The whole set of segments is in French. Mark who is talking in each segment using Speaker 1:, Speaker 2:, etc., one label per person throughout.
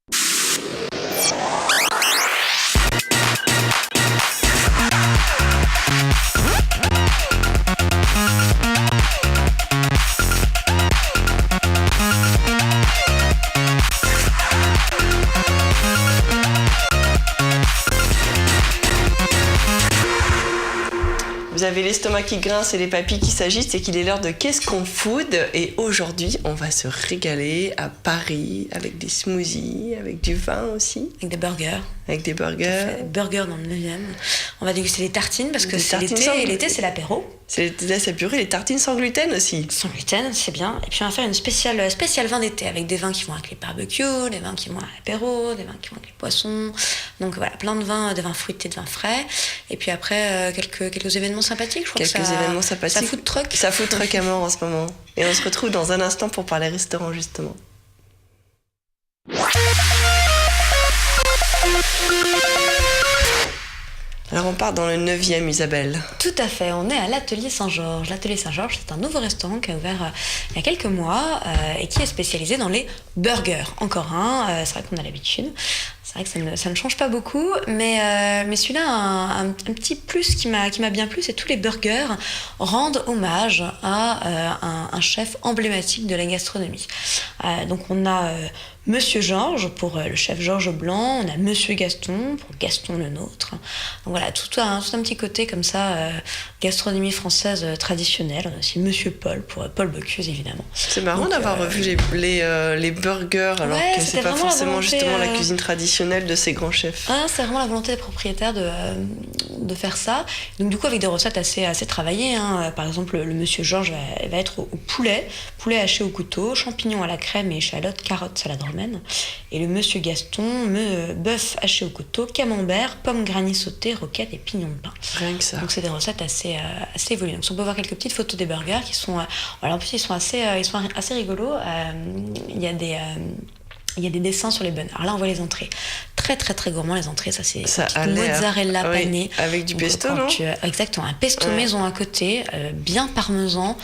Speaker 1: Vous avez l'estomac qui grince et les papilles qui s'agitent, c'est qu'il est l'heure de Qu'est-ce qu'on food? Et aujourd'hui, on va se régaler à Paris avec des smoothies, avec du vin aussi.
Speaker 2: Avec des burgers.
Speaker 1: Avec des burgers.
Speaker 2: Burgers dans le 9e. On va déguster les tartines parce que c'est l'été et l'été c'est l'apéro.
Speaker 1: C'est purée, les tartines sans gluten aussi.
Speaker 2: Sans gluten, c'est bien. Et puis on va faire une spéciale vin d'été avec des vins qui vont avec les barbecues, des vins qui vont à l'apéro, des vins qui vont avec les poissons. Donc voilà, plein de vins fruités, de vins frais. Et puis après, quelques événements sympathiques. Je crois
Speaker 1: quelques événements sympathiques.
Speaker 2: Ça food truck.
Speaker 1: Ça food truck à mort en ce moment. Et on se retrouve dans un instant pour parler restaurant justement. Alors on part dans le 9e, Isabelle.
Speaker 2: Tout à fait, on est à l'Atelier Saint-Georges. L'Atelier Saint-Georges, c'est un nouveau restaurant qui a ouvert il y a quelques mois et qui est spécialisé dans les burgers. Encore un, c'est vrai qu'on a l'habitude. C'est vrai que ça ne change pas beaucoup, mais celui-là a un petit plus qui m'a bien plu, c'est tous les burgers rendent hommage à un chef emblématique de la gastronomie. Donc on a Monsieur Georges pour le chef Georges Blanc, on a Monsieur Gaston pour Gaston le Nôtre. Donc voilà, tout un petit côté comme ça, gastronomie française traditionnelle. On a aussi Monsieur Paul pour Paul Bocuse évidemment.
Speaker 1: C'est marrant d'avoir revu les burgers alors que c'est pas forcément justement la cuisine traditionnelle de ces grands chefs.
Speaker 2: Ah, c'est vraiment la volonté des propriétaires de faire ça. Donc du coup avec des recettes assez travaillées. Hein. Par exemple le Monsieur Georges va être au poulet haché au couteau, champignons à la crème et échalotes, carottes, salade romaine. Et le Monsieur Gaston, bœuf haché au couteau, camembert, pommes granny sautées, roquettes et pignons de pain.
Speaker 1: Rien que ça.
Speaker 2: Donc c'est des recettes assez évoluées. Donc on peut voir quelques petites photos des burgers qui sont, en plus ils sont assez rigolos. Il y a des dessins sur les buns. Alors là, on voit les entrées. Très, très, très gourmand, les entrées. Ça, c'est mozzarella pané.
Speaker 1: Avec du pesto, non?
Speaker 2: Exactement. Un pesto maison à côté, bien parmesan,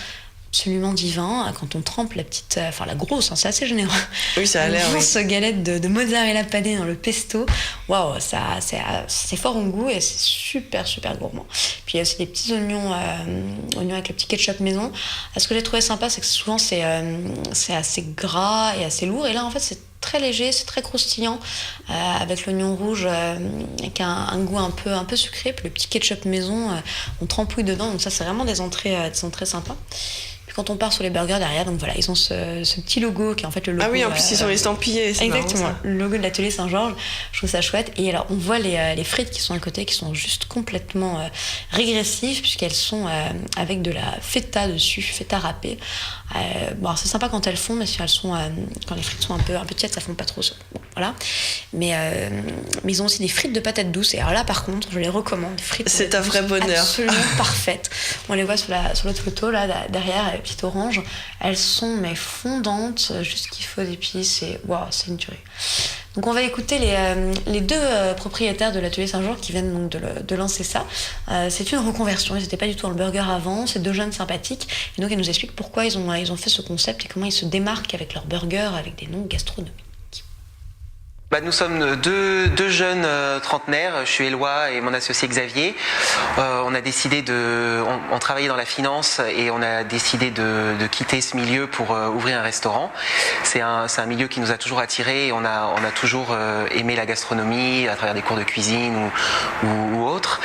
Speaker 2: absolument divin. Quand on trempe la grosse, hein, c'est assez généreux.
Speaker 1: Oui, ça a l'air.
Speaker 2: Une grosse galette de mozzarella pané dans le pesto. Waouh, c'est fort en goût et c'est super, super gourmand. Puis il y a aussi des petits oignons avec le petit ketchup maison. Ce que j'ai trouvé sympa, c'est que souvent c'est assez gras et assez lourd. Et là, en fait, c'est très léger, c'est très croustillant, avec l'oignon rouge, avec un goût un peu sucré. Puis le petit ketchup maison, on trempouille dedans. Donc ça, c'est vraiment des entrées sympas. Puis quand on part sur les burgers derrière, donc voilà, ils ont ce petit logo qui est en fait le logo.
Speaker 1: Ah oui, en plus ils sont estampillés. C'est
Speaker 2: exactement,
Speaker 1: marrant,
Speaker 2: le logo de l'Atelier Saint-Georges. Je trouve ça chouette. Et alors on voit les frites qui sont à côté, qui sont juste complètement régressives puisqu'elles sont avec de la feta dessus, feta râpée. Bon, c'est sympa quand elles font, mais si elles sont quand les frites sont un peu tièdes, ça fond pas trop. Bon, voilà. Mais ils ont aussi des frites de patates douces. Et alors là, par contre, je les recommande. Frites.
Speaker 1: C'est un vrai bonheur.
Speaker 2: Absolument parfaites. On les voit sur l'autre photo là derrière. Petite orange, elles sont mais fondantes, juste qu'il faut d'épices et waouh, c'est une tuerie. Donc on va écouter les deux propriétaires de l'Atelier Saint-Georges qui viennent donc de lancer ça. C'est une reconversion, ils n'étaient pas du tout dans le burger avant, c'est deux jeunes sympathiques et donc ils nous expliquent pourquoi ils ont fait ce concept et comment ils se démarquent avec leur burger avec des noms gastronomiques.
Speaker 3: Nous sommes deux jeunes trentenaires, je suis Éloi et mon associé Xavier. On a décidé on travaillait dans la finance et on a décidé de quitter ce milieu pour ouvrir un restaurant. C'est un milieu qui nous a toujours attirés et on a toujours aimé la gastronomie à travers des cours de cuisine ou autres.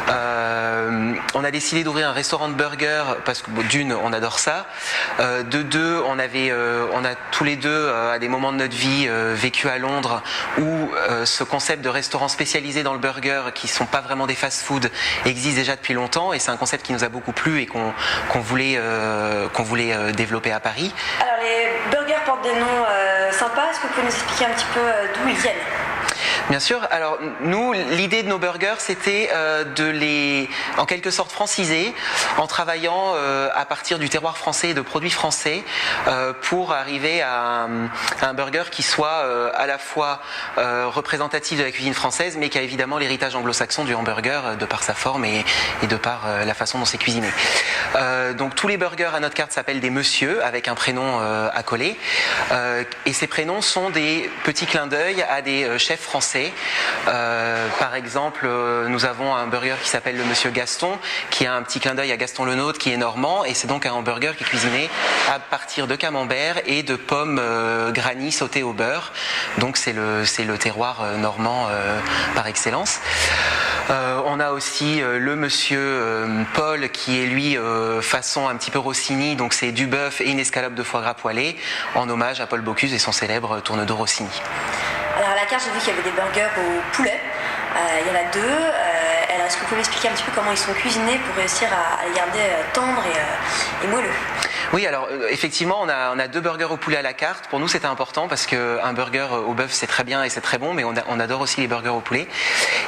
Speaker 3: On a décidé d'ouvrir un restaurant de burgers parce que d'une, on adore ça. De deux, on a tous les deux à des moments de notre vie vécu à Londres où ce concept de restaurant spécialisé dans le burger qui sont pas vraiment des fast-food existe déjà depuis longtemps et c'est un concept qui nous a beaucoup plu et qu'on voulait développer à Paris.
Speaker 2: Alors les burgers portent des noms sympas, est-ce que vous pouvez nous expliquer un petit peu d'où ils viennent ?
Speaker 3: Bien sûr. Alors nous, l'idée de nos burgers, c'était de les, en quelque sorte, franciser, en travaillant à partir du terroir français et de produits français, pour arriver à un burger qui soit à la fois représentatif de la cuisine française, mais qui a évidemment l'héritage anglo-saxon du hamburger de par sa forme et de par la façon dont c'est cuisiné. Donc tous les burgers à notre carte s'appellent des monsieur, avec un prénom accolé, et ces prénoms sont des petits clins d'œil à des chefs français. Par exemple, nous avons un burger qui s'appelle le Monsieur Gaston, qui a un petit clin d'œil à Gaston Lenôtre, qui est normand, et c'est donc un hamburger qui est cuisiné à partir de camembert et de pommes granny sautées au beurre. Donc c'est le terroir normand par excellence. On a aussi le Monsieur Paul, qui est lui façon un petit peu Rossini, donc c'est du bœuf et une escalope de foie gras poêlé, en hommage à Paul Bocuse et son célèbre tourne-dos Rossini.
Speaker 2: Alors à la carte, j'ai vu qu'il y avait des burgers au poulet. Il y en a deux. Alors, est-ce que vous pouvez m'expliquer un petit peu comment ils sont cuisinés pour réussir à les garder tendres et moelleux?
Speaker 3: Oui, alors effectivement, on a 2 burgers au poulet à la carte. Pour nous, c'était important parce qu'un burger au bœuf, c'est très bien et c'est très bon, mais on adore aussi les burgers au poulet.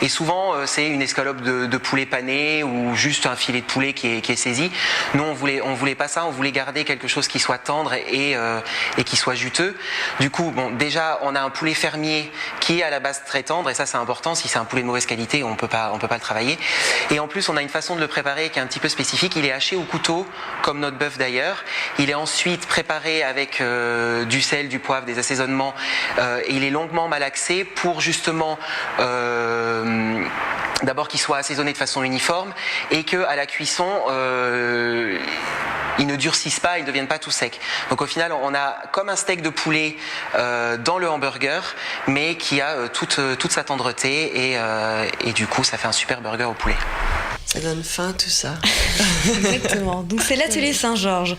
Speaker 3: Et souvent, c'est une escalope de poulet pané ou juste un filet de poulet qui est saisi. Nous, on voulait pas ça, on voulait garder quelque chose qui soit tendre et qui soit juteux. Du coup, bon, déjà, on a un poulet fermier qui est à la base très tendre, et ça, c'est important. Si c'est un poulet de mauvaise qualité, on peut pas le travailler. Et en plus, on a une façon de le préparer qui est un petit peu spécifique. Il est haché au couteau, comme notre bœuf d'ailleurs. Il est ensuite préparé avec du sel, du poivre, des assaisonnements, et il est longuement malaxé pour justement d'abord qu'il soit assaisonné de façon uniforme et que à la cuisson ils ne durcissent pas, ils ne deviennent pas tout secs. Donc au final, on a comme un steak de poulet dans le hamburger, mais qui a toute sa tendreté et du coup, ça fait un super burger au poulet.
Speaker 1: Ça donne faim tout ça.
Speaker 2: Exactement. Donc c'est l'atelier Saint-Georges.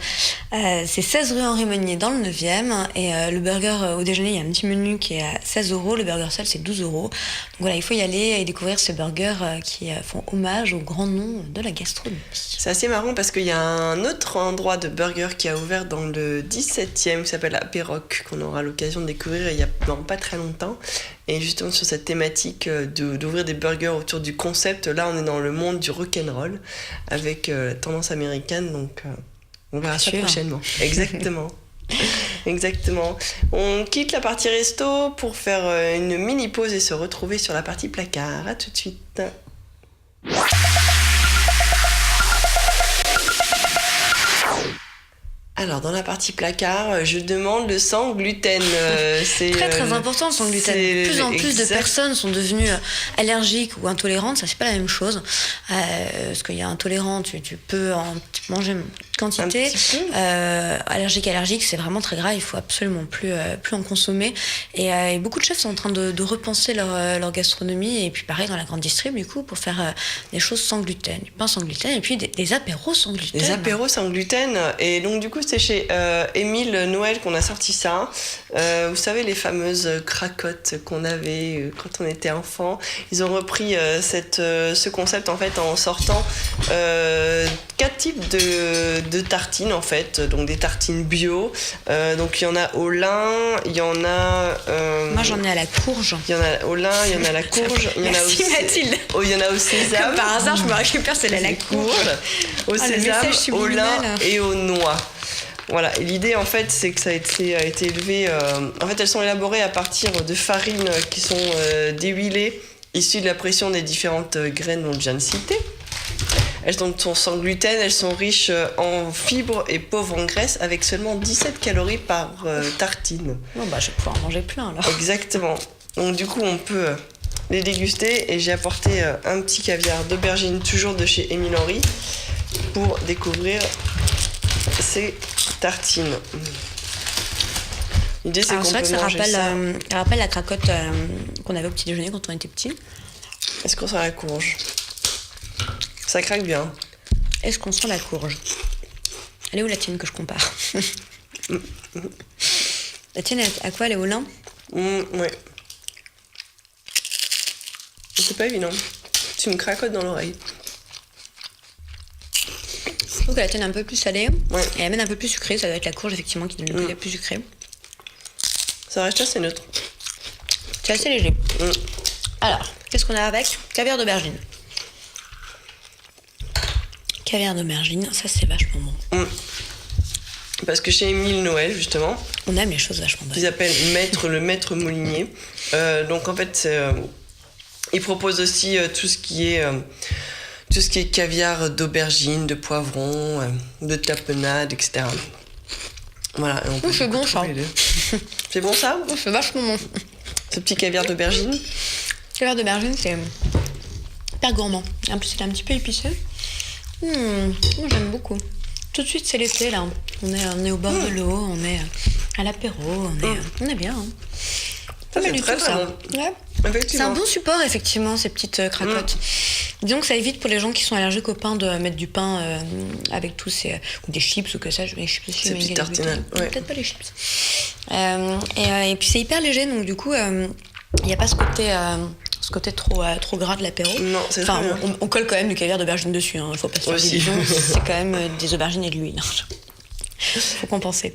Speaker 2: C'est 16 rue Henri Meunier dans le 9e. Et le burger au déjeuner, il y a un petit menu qui est à 16 €. Le burger seul, c'est 12 €. Donc voilà, il faut y aller et découvrir ces burgers qui font hommage aux grands noms de la gastronomie.
Speaker 1: C'est assez marrant parce qu'il y a un autre endroit de burger qui a ouvert dans le 17e qui s'appelle Apéroc, qu'on aura l'occasion de découvrir il y a pas très longtemps. Et justement sur cette thématique d'ouvrir des burgers autour du concept, là on est dans le monde du rock'n'roll avec la tendance américaine, donc on verra ça prochainement. Exactement. Exactement. On quitte la partie resto pour faire une mini pause et se retrouver sur la partie placard. À tout de suite. Alors, dans la partie placard, je demande le sans gluten.
Speaker 2: C'est très important le sans gluten. De plus en plus de personnes sont devenues allergiques ou intolérantes. Ça, c'est pas la même chose. Parce qu'il y a intolérant, tu peux en manger une quantité. Allergique, c'est vraiment très grave. Il faut absolument plus en consommer. Et beaucoup de chefs sont en train de repenser leur gastronomie. Et puis pareil dans la grande distrib, du coup, pour faire des choses sans gluten. Du pain sans gluten et puis des apéros sans gluten.
Speaker 1: Des apéros sans gluten. Et donc, du coup, c'est chez Émile Noël qu'on a sorti ça. Vous savez, les fameuses cracottes qu'on avait quand on était enfant. Ils ont repris ce concept en fait en sortant 4 types de tartines en fait. Donc des tartines bio. Donc il y en a au lin, il y en a...
Speaker 2: Moi j'en ai à la courge.
Speaker 1: Il y en a au lin, il y en a à la courge. Il y en a
Speaker 2: Merci
Speaker 1: aussi,
Speaker 2: Mathilde.
Speaker 1: Il y en a au sésame.
Speaker 2: Comme par hasard, je me récupère celle à la courge.
Speaker 1: Au sésame, au lin et aux noix. Voilà, et l'idée en fait c'est que ça a été élevé. En fait, elles sont élaborées à partir de farines qui sont déhuilées, issues de la pression des différentes graines dont je viens de citer. Elles sont sans gluten, elles sont riches en fibres et pauvres en graisse, avec seulement 17 calories par tartine.
Speaker 2: Bon bah je vais pouvoir en manger plein alors.
Speaker 1: Exactement. Donc du coup on peut les déguster et j'ai apporté un petit caviar d'aubergine toujours de chez Émile Henry pour découvrir ces tartines. L'idée c'est qu'on peut
Speaker 2: ça
Speaker 1: manger
Speaker 2: rappelle la cracotte qu'on avait au petit déjeuner quand on était petit.
Speaker 1: Est-ce qu'on sent la courge? Ça craque bien.
Speaker 2: Est-ce qu'on sent la courge? Elle est où la tienne que je compare? La tienne, à quoi? Elle est au lin?
Speaker 1: Ouais. C'est pas évident. Tu me cracotes dans l'oreille.
Speaker 2: Je trouve que la tienne est un peu plus salée.
Speaker 1: Ouais.
Speaker 2: Et la mienne un peu plus sucrée. Ça doit être la courge effectivement qui donne le plus sucré.
Speaker 1: Ça reste assez neutre.
Speaker 2: C'est assez léger. Alors, qu'est-ce qu'on a avec? Caviar d'aubergine. Caviar d'aubergine, ça c'est vachement bon.
Speaker 1: Parce que chez Émile Noël, justement,
Speaker 2: on aime les choses vachement bonnes.
Speaker 1: Ils appellent le maître moulinier. Donc en fait, il propose aussi tout ce qui est caviar d'aubergine, de poivron, de tapenade, etc. Voilà. Et on peut
Speaker 2: c'est bon ça.
Speaker 1: C'est bon ça?
Speaker 2: C'est vachement bon.
Speaker 1: Ce petit caviar d'aubergine.
Speaker 2: Caviar d'aubergine, c'est hyper gourmand. En plus, il est un petit peu épicé. Moi, j'aime beaucoup. Tout de suite, c'est l'été là. On est au bord de l'eau, on est à l'apéro, on est bien.
Speaker 1: Ça, c'est très
Speaker 2: ça.
Speaker 1: Bon.
Speaker 2: Ouais. C'est un bon support, effectivement, ces petites cracottes. Disons que ça évite pour les gens qui sont allergiques au pain de mettre du pain avec tous ces. Ou des chips ou que ça. Les chips aussi,
Speaker 1: ces petites tartinades. Ouais.
Speaker 2: Peut-être pas les chips. Et puis c'est hyper léger, donc du coup, il n'y a pas ce côté trop gras de l'apéro.
Speaker 1: Non, c'est
Speaker 2: enfin, on colle quand même du caviar d'aubergine dessus, hein. Il faut pas se faire d'illusions. C'est quand même des aubergines et de l'huile. Faut compenser.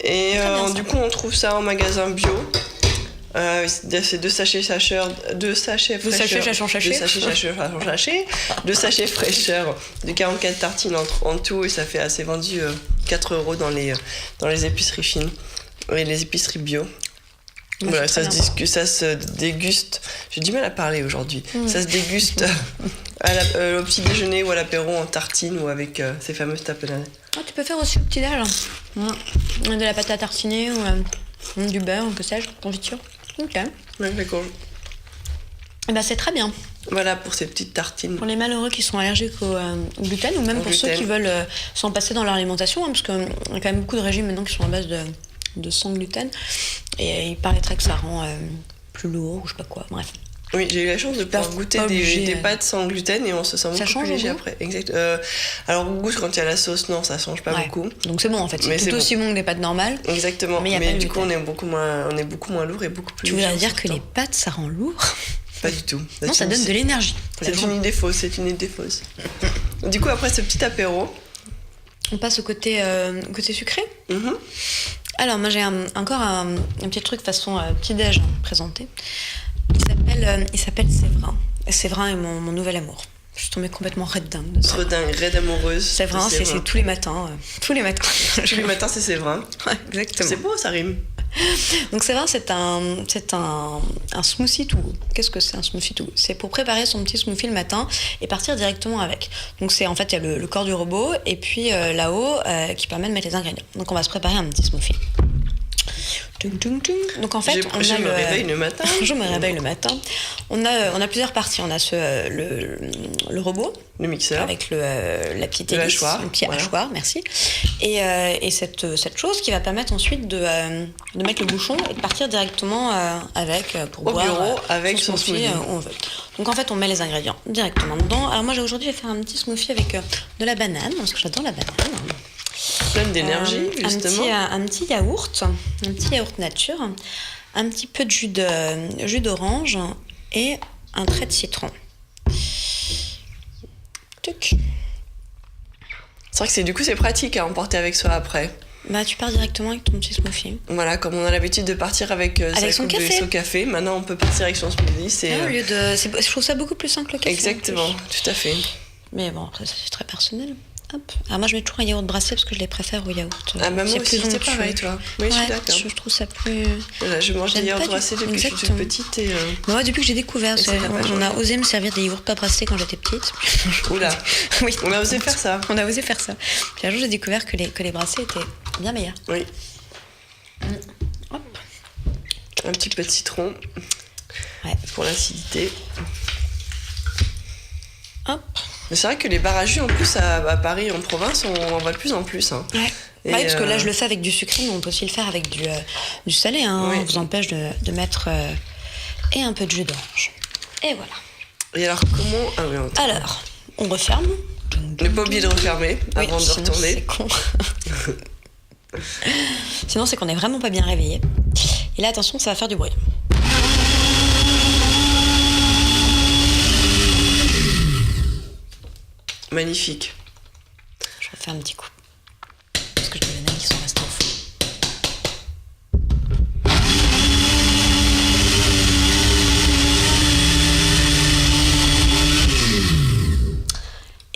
Speaker 1: Et du coup, on trouve ça en magasin bio. C'est 2 sachets fraîcheur, 2 sachets fraîcheur de 44 tartines en tout, et ça fait assez vendu 4 € dans les épiceries fines et les épiceries bio. Voilà, ça se déguste. J'ai du mal à parler aujourd'hui. Ça se déguste au petit déjeuner ou à l'apéro en tartine ou avec ces fameuses tapenades.
Speaker 2: Tu peux faire aussi au petit déj. De la pâte à tartiner ou du beurre, que sais-je, confiture. Ok.
Speaker 1: Ouais, d'accord.
Speaker 2: Et c'est très bien.
Speaker 1: Voilà pour ces petites tartines.
Speaker 2: Pour les malheureux qui sont allergiques au gluten, ou même pour ceux qui veulent s'en passer dans leur alimentation, parce qu'il y a quand même beaucoup de régimes maintenant qui sont à base de sans gluten. Et il paraîtrait que ça rend plus lourd, ou je sais pas quoi, bref.
Speaker 1: Oui, j'ai eu la chance de pouvoir goûter des pâtes sans gluten et on se sent beaucoup plus léger après. Exact. Alors au goût, quand il y a la sauce, non, ça change pas beaucoup.
Speaker 2: Donc c'est bon en fait, c'est tout aussi bon que des pâtes normales.
Speaker 1: Exactement, mais du coup on est beaucoup moins lourd et beaucoup plus léger.
Speaker 2: Tu voudrais dire que les pâtes ça rend lourd?
Speaker 1: Pas du tout.
Speaker 2: Non, ça donne de l'énergie.
Speaker 1: C'est une idée fausse, Du coup, après ce petit apéro,
Speaker 2: on passe au côté sucré. Alors moi j'ai encore un petit truc façon petit-déj présenté. Il s'appelle Séverin. Et Séverin est mon nouvel amour. Je suis tombée complètement raide dingue de ça.
Speaker 1: Raide amoureuse.
Speaker 2: Séverin, c'est tous les matins. Tous les matins.
Speaker 1: Tous les matins, c'est Séverin.
Speaker 2: Ouais, exactement.
Speaker 1: C'est beau, ça rime.
Speaker 2: Donc Séverin, c'est un smoothie to go. Qu'est-ce que c'est un smoothie to go? C'est pour préparer son petit smoothie le matin et partir directement avec. Donc c'est en fait, il y a le corps du robot et puis là-haut qui permet de mettre les ingrédients. Donc on va se préparer un petit smoothie. Donc en fait,
Speaker 1: je me réveille le matin.
Speaker 2: Je me réveille le matin. On a plusieurs parties. On a le robot,
Speaker 1: le mixeur,
Speaker 2: avec la petite hélice, le petit hachoir, merci. Et cette chose qui va permettre ensuite de mettre le bouchon et de partir directement avec pour
Speaker 1: au
Speaker 2: boire
Speaker 1: bureau avec son smoothie
Speaker 2: où on veut. Donc en fait, on met les ingrédients directement dedans. Alors moi, aujourd'hui, je vais faire un petit smoothie avec de la banane parce que j'adore la banane.
Speaker 1: Pleine d'énergie, justement.
Speaker 2: Un petit yaourt nature, un petit peu de jus d'orange et un trait de citron. Tuc.
Speaker 1: C'est vrai que c'est pratique à emporter avec soi après.
Speaker 2: Tu pars directement avec ton petit smoothie.
Speaker 1: Voilà, comme on a l'habitude de partir avec
Speaker 2: son café.
Speaker 1: Son café, maintenant on peut partir avec son smoothie.
Speaker 2: Je trouve ça beaucoup plus simple que le café.
Speaker 1: Exactement, tout à fait.
Speaker 2: Mais bon, après, ça c'est très personnel. Hop. Alors moi je mets toujours un yaourt brassé parce que je les préfère au yaourt.
Speaker 1: Moi aussi, c'est pareil toi. Oui, je suis d'accord.
Speaker 2: Je trouve ça plus...
Speaker 1: Voilà, je mange des yaourts brassés depuis que je suis toute petite.
Speaker 2: Moi depuis que j'ai découvert, on a osé me servir des yaourts pas brassés quand j'étais petite.
Speaker 1: Oula.
Speaker 2: Oui.
Speaker 1: On a osé faire ça.
Speaker 2: Puis un jour j'ai découvert que les brassés étaient bien meilleurs.
Speaker 1: Oui.
Speaker 2: Hop.
Speaker 1: Un petit peu de citron.
Speaker 2: Ouais.
Speaker 1: Pour l'acidité.
Speaker 2: Hop.
Speaker 1: Mais c'est vrai que les bars à jus, en plus, à Paris, en province, on en voit de plus en plus. Hein.
Speaker 2: Ouais. Oui, parce que là, je le fais avec du sucré, mais on peut aussi le faire avec du salé. Hein. Oui. On vous empêche de mettre et un peu de jus d'orange. Et voilà.
Speaker 1: Et alors, comment...
Speaker 2: Alors, on referme.
Speaker 1: Ne pas oublier de refermer avant de retourner.
Speaker 2: C'est con. Sinon, c'est qu'on est vraiment pas bien réveillé. Et là, attention, ça va faire du bruit.
Speaker 1: Magnifique.
Speaker 2: Je refais un petit coup. Parce que j'ai des amis qui sont restés au fond.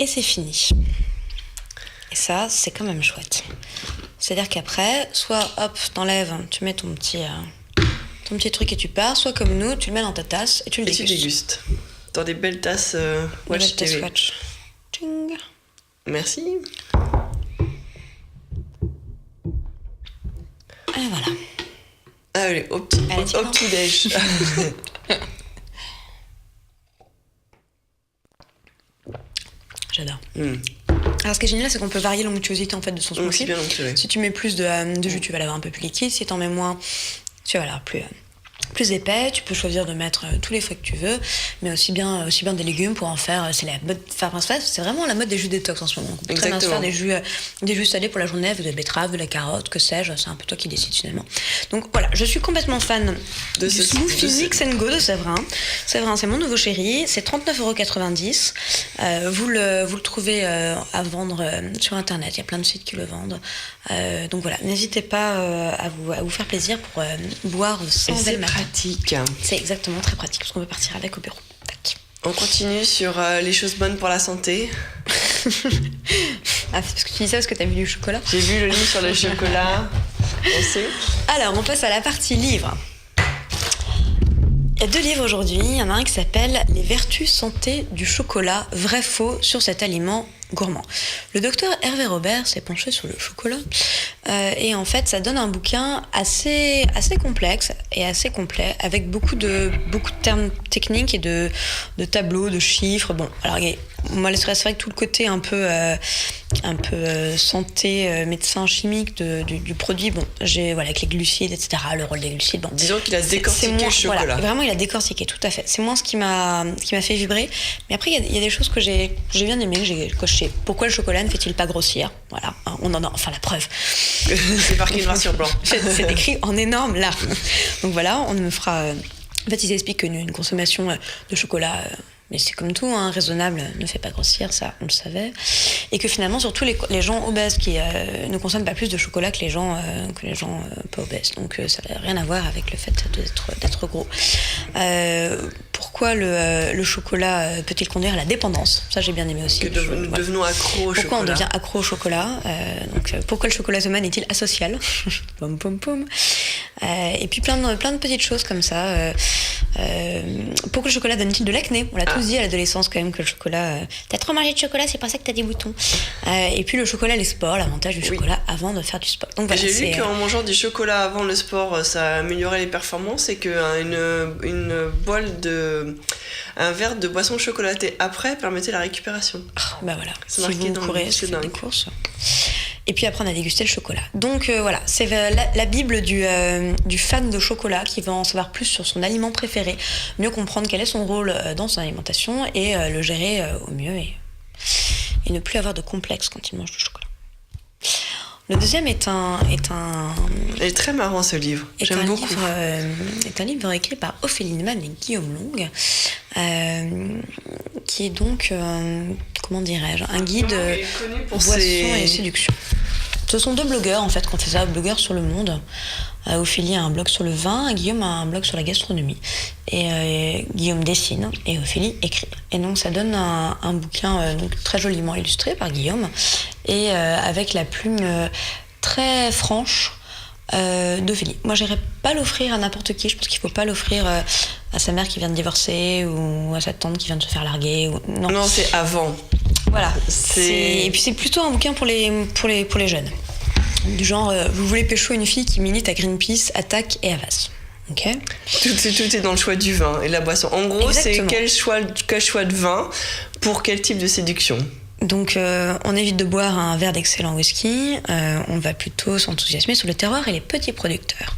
Speaker 2: et c'est fini. Et ça, c'est quand même chouette. C'est-à-dire qu'après, soit hop, t'enlèves, tu mets ton petit truc et tu pars, soit comme nous, tu le mets dans ta tasse et tu le dégustes.
Speaker 1: Et tu dégustes. Dans des belles tasses Watch TV.
Speaker 2: Watch. Tching.
Speaker 1: Merci.
Speaker 2: Et voilà.
Speaker 1: Allez, au petit déj.
Speaker 2: J'adore. Alors ce qui est génial, c'est qu'on peut varier l'onctuosité en fait de son smoothie.
Speaker 1: Bien onctueux.
Speaker 2: Si tu mets plus de jus, tu vas l'avoir un peu plus liquide. Si tu en mets moins, tu vas l'avoir plus épais. Tu peux choisir de mettre tous les fruits que tu veux, mais aussi bien des légumes pour en faire. C'est la mode. C'est vraiment la mode des jus détox en ce moment. On peut très bien se faire des jus salés pour la journée avec de la betterave, de la carotte, que sais-je. C'est un peu toi qui décides finalement. Donc voilà, je suis complètement fan du smoothie Mix & Go de Séverin. Séverin, c'est mon nouveau chéri. C'est 39,90 €. Vous le trouvez à vendre sur internet. Il y a plein de sites qui le vendent. Donc voilà, n'hésitez pas à vous faire plaisir pour boire sans verre matin.
Speaker 1: Pratique.
Speaker 2: C'est exactement très pratique parce qu'on peut partir avec au bureau. Tac.
Speaker 1: On continue sur les choses bonnes pour la santé.
Speaker 2: Ah, c'est parce que tu dis ça parce que t'as vu du chocolat.
Speaker 1: J'ai vu le livre sur le chocolat. On sait.
Speaker 2: Alors, on passe à la partie livres. Il y a 2 livres aujourd'hui. Il y en a un qui s'appelle Les vertus santé du chocolat, vrai-faux sur cet aliment gourmand. Le docteur Hervé Robert s'est penché sur le chocolat et en fait ça donne un bouquin assez complexe et assez complet avec beaucoup de termes techniques et de tableaux, de chiffres. Bon, alors moi c'est vrai que tout le côté un peu santé, médecin chimique du produit, bon, avec les glucides, etc., le rôle des glucides. Bon,
Speaker 1: disons qu'il a décortiqué le chocolat.
Speaker 2: Voilà, vraiment, il a décortiqué, tout à fait. C'est moins ce qui m'a fait vibrer. Mais après, il y a des choses que j'ai bien aimées, que j'ai coché. Pourquoi le chocolat ne fait-il pas grossir ? Voilà, on en a enfin la preuve.
Speaker 1: C'est marqué noir sur blanc.
Speaker 2: C'est écrit en énorme là. Donc voilà, on me fera. En fait, ils expliquent qu'une consommation de chocolat. Mais c'est comme tout, raisonnable ne fait pas grossir, ça on le savait. Et que finalement, surtout les gens obèses qui ne consomment pas plus de chocolat que les gens pas obèses. Donc ça n'a rien à voir avec le fait d'être gros. Pourquoi le chocolat peut-il conduire à la dépendance ? Ça j'ai bien aimé aussi.
Speaker 1: Que nous devenons accros au chocolat.
Speaker 2: Pourquoi on devient accro au chocolat ? Pourquoi le chocolatomane est-il asocial ? Poum poum poum. Et puis plein de petites choses comme ça. Pourquoi le chocolat donne-t-il de l'acné ? On l'a tous dit à l'adolescence quand même que le chocolat... T'as trop mangé de chocolat, c'est pour ça que t'as des boutons. Et puis le chocolat, les sports, l'avantage du chocolat avant de faire du sport. Donc, voilà,
Speaker 1: j'ai lu qu'en mangeant du chocolat avant le sport, ça améliorait les performances et qu'un verre de boisson chocolatée après permettait la récupération.
Speaker 2: Bah voilà,
Speaker 1: c'est
Speaker 2: si
Speaker 1: marqué
Speaker 2: vous
Speaker 1: dans
Speaker 2: courez,
Speaker 1: le
Speaker 2: si vous faites des courses... Et puis après, on a dégusté le chocolat. Donc voilà, c'est la bible du fan de chocolat qui va en savoir plus sur son aliment préféré, mieux comprendre quel est son rôle dans son alimentation et le gérer au mieux et ne plus avoir de complexe quand il mange du chocolat. Le deuxième est un...
Speaker 1: Il est très marrant ce livre, j'aime beaucoup.
Speaker 2: Est un livre écrit par Ophélie Neumann et Guillaume Long, qui est donc, comment dirais-je, un guide boisson et séduction. Ce sont 2 blogueurs en fait qui ont fait ça, blogueurs sur le monde. Ophélie a un blog sur le vin, et Guillaume a un blog sur la gastronomie. Et Guillaume dessine et Ophélie écrit. Et donc ça donne un bouquin donc très joliment illustré par Guillaume et avec la plume très franche d'Ophélie. Moi, j'irais pas l'offrir à n'importe qui. Je pense qu'il faut pas l'offrir à sa mère qui vient de divorcer ou à sa tante qui vient de se faire larguer.
Speaker 1: Non, c'est avant.
Speaker 2: Voilà. Et puis c'est plutôt un bouquin pour les jeunes. Du genre, vous voulez pécho une fille qui milite à Greenpeace, Attaque et Havas. Ok.
Speaker 1: Tout est dans le choix du vin et de la boisson. En gros, exactement. C'est quel choix de vin pour quel type de séduction.
Speaker 2: Donc on évite de boire un verre d'excellent whisky, on va plutôt s'enthousiasmer sur le terroir et les petits producteurs.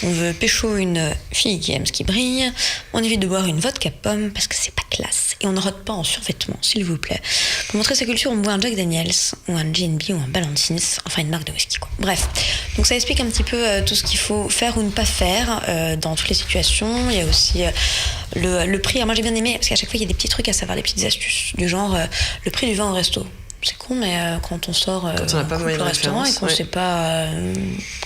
Speaker 2: On veut pécho une fille qui aime ce qui brille, on évite de boire une vodka pomme parce que c'est pas classe, et on ne rôde pas en survêtement, s'il vous plaît. Pour montrer sa culture, on boit un Jack Daniels, ou un G&B, ou un Ballantines, enfin une marque de whisky quoi. Bref, donc ça explique un petit peu tout ce qu'il faut faire ou ne pas faire dans toutes les situations. Il y a aussi le prix. Alors moi j'ai bien aimé, parce qu'à chaque fois il y a des petits trucs à savoir, des petites astuces, du genre le prix du vin au resto. C'est con, mais quand on sort
Speaker 1: quand on n'a pas moyen de
Speaker 2: restaurant et qu'on ne sait pas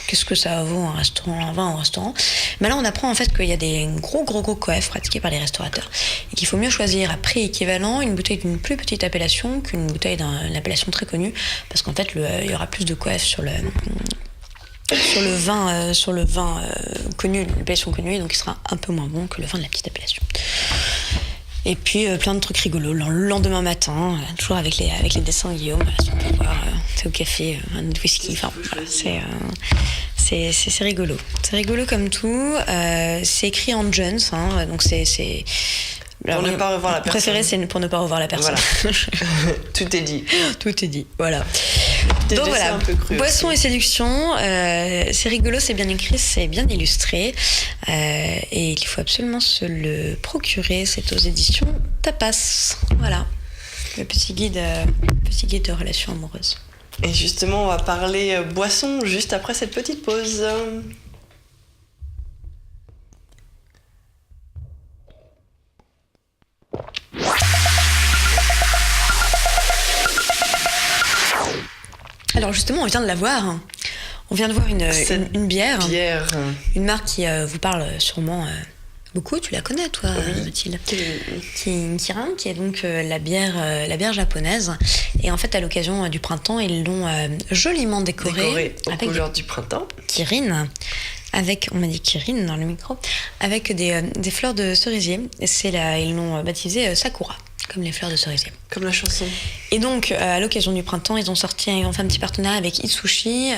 Speaker 2: qu'est-ce que ça vaut un vin au restaurant, mais là on apprend en fait qu'il y a des gros coefs pratiqués par les restaurateurs et qu'il faut mieux choisir à prix équivalent une bouteille d'une plus petite appellation qu'une bouteille d'une appellation très connue, parce qu'en fait il y aura plus de coefs sur le vin connu, l'appellation connue, donc il sera un peu moins bon que le vin de la petite appellation. Et puis plein de trucs rigolos le lendemain matin, toujours avec les dessins de Guillaume, si on peut voir, c'est au café, un whisky, enfin voilà, c'est rigolo. C'est rigolo comme tout, c'est écrit en Jones, donc c'est
Speaker 1: pour ne pas revoir la personne.
Speaker 2: Préféré, c'est pour ne pas revoir la personne.
Speaker 1: Voilà. Tout est dit.
Speaker 2: Tout est dit, voilà.
Speaker 1: Donc voilà,
Speaker 2: boisson et séduction, c'est rigolo, c'est bien écrit, c'est bien illustré, et il faut absolument se le procurer. C'est aux éditions Tapas. Voilà, le petit guide de relations amoureuses.
Speaker 1: Et justement, on va parler boisson juste après cette petite pause.
Speaker 2: Alors justement, on vient de la voir. On vient de voir une bière. Une marque qui vous parle sûrement beaucoup. Tu la connais, toi, Mathilde? Kirin, qui est donc la bière japonaise. Et en fait, à l'occasion du printemps, ils l'ont joliment décorée
Speaker 1: aux couleurs du printemps.
Speaker 2: Kirin. On m'a dit Kirin dans le micro, avec des fleurs de cerisier. Ils l'ont baptisé Sakura, comme les fleurs de cerisier.
Speaker 1: Comme la chanson.
Speaker 2: Et donc, à l'occasion du printemps, ils ont fait un petit partenariat avec Itsushi.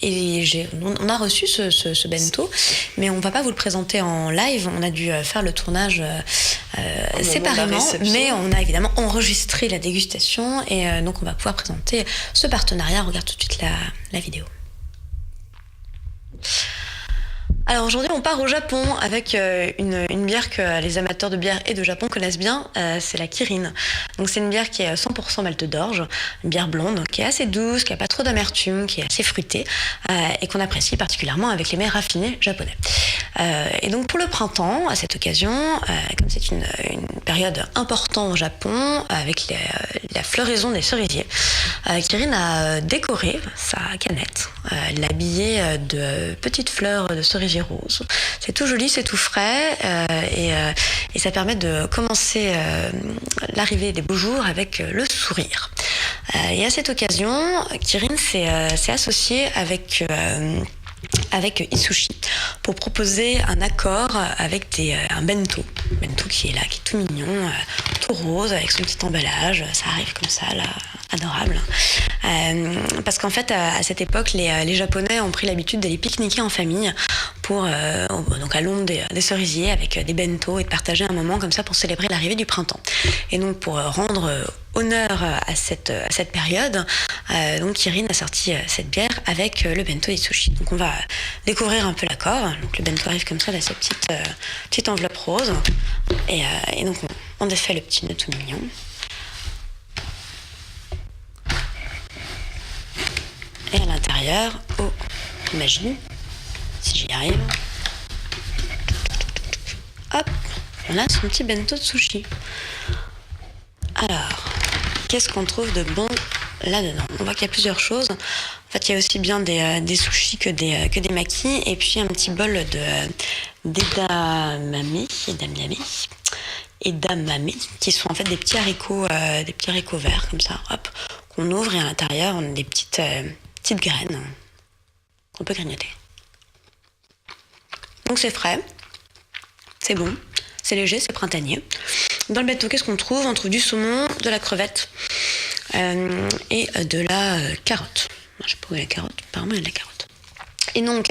Speaker 2: Et on a reçu ce bento, mais on ne va pas vous le présenter en live. On a dû faire le tournage séparément, mais on a évidemment enregistré la dégustation. Et donc, on va pouvoir présenter ce partenariat. Regarde tout de suite la vidéo. Alors aujourd'hui, on part au Japon avec une bière que les amateurs de bière et de Japon connaissent bien, c'est la Kirin. Donc c'est une bière qui est 100% malt d'orge, une bière blonde qui est assez douce, qui n'a pas trop d'amertume, qui est assez fruitée et qu'on apprécie particulièrement avec les mets raffinés japonais. Et donc pour le printemps, à cette occasion, comme c'est une période importante au Japon, avec la floraison des cerisiers, Kirin a décoré sa canette, l'habillée de petites fleurs de cerisier rose. C'est tout joli, c'est tout frais et ça permet de commencer l'arrivée des beaux jours avec le sourire. Et à cette occasion, Kirin s'est associé avec Itsushi pour proposer un accord avec un bento qui est là, qui est tout mignon, tout rose avec son petit emballage. Ça arrive comme ça là, adorable. Parce qu'en fait, à cette époque, les Japonais ont pris l'habitude d'aller pique-niquer en famille donc à l'ombre des cerisiers avec des bento et de partager un moment comme ça pour célébrer l'arrivée du printemps. Et donc pour rendre honneur à cette période, donc Kirin a sorti cette bière avec le bento d'Itsushi. Donc on va découvrir un peu l'accord. Donc le bento arrive comme ça dans cette petite enveloppe rose et donc on défait le petit nœud tout mignon. Et à l'intérieur, magie, si j'y arrive, hop, on a son petit bento de sushi. Alors, qu'est-ce qu'on trouve de bon là-dedans? On voit qu'il y a plusieurs choses. En fait, il y a aussi bien des sushis que des makis, et puis un petit bol d'edamame, qui sont en fait des petits haricots verts comme ça, hop, qu'on ouvre et à l'intérieur on a des petites graines qu'on peut grignoter. Donc c'est frais, c'est bon, c'est léger, c'est printanier. Dans le bento, qu'est-ce qu'on trouve? On trouve du saumon, de la crevette et de la carotte. Je sais pas où est la carotte, apparemment il y a de la carotte. Et donc,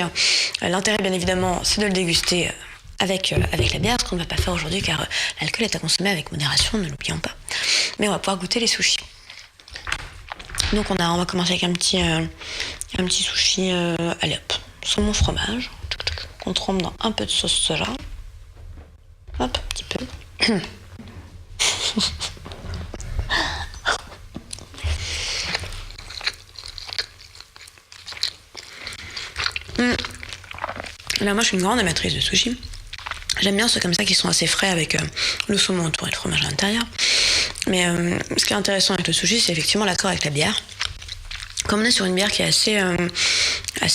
Speaker 2: l'intérêt bien évidemment, c'est de le déguster avec la bière, ce qu'on ne va pas faire aujourd'hui car l'alcool est à consommer avec modération, ne l'oublions pas. Mais on va pouvoir goûter les sushis. Donc on va commencer avec un petit sushi, allez hop, saumon fromage, qu'on trempe dans un peu de sauce soja. Hop, un petit peu. Là, moi, je suis une grande amatrice de sushi. J'aime bien ceux comme ça qui sont assez frais avec le saumon autour et le fromage à l'intérieur. Mais ce qui est intéressant avec le sushi, c'est effectivement l'accord avec la bière. Comme on est sur une bière qui est assez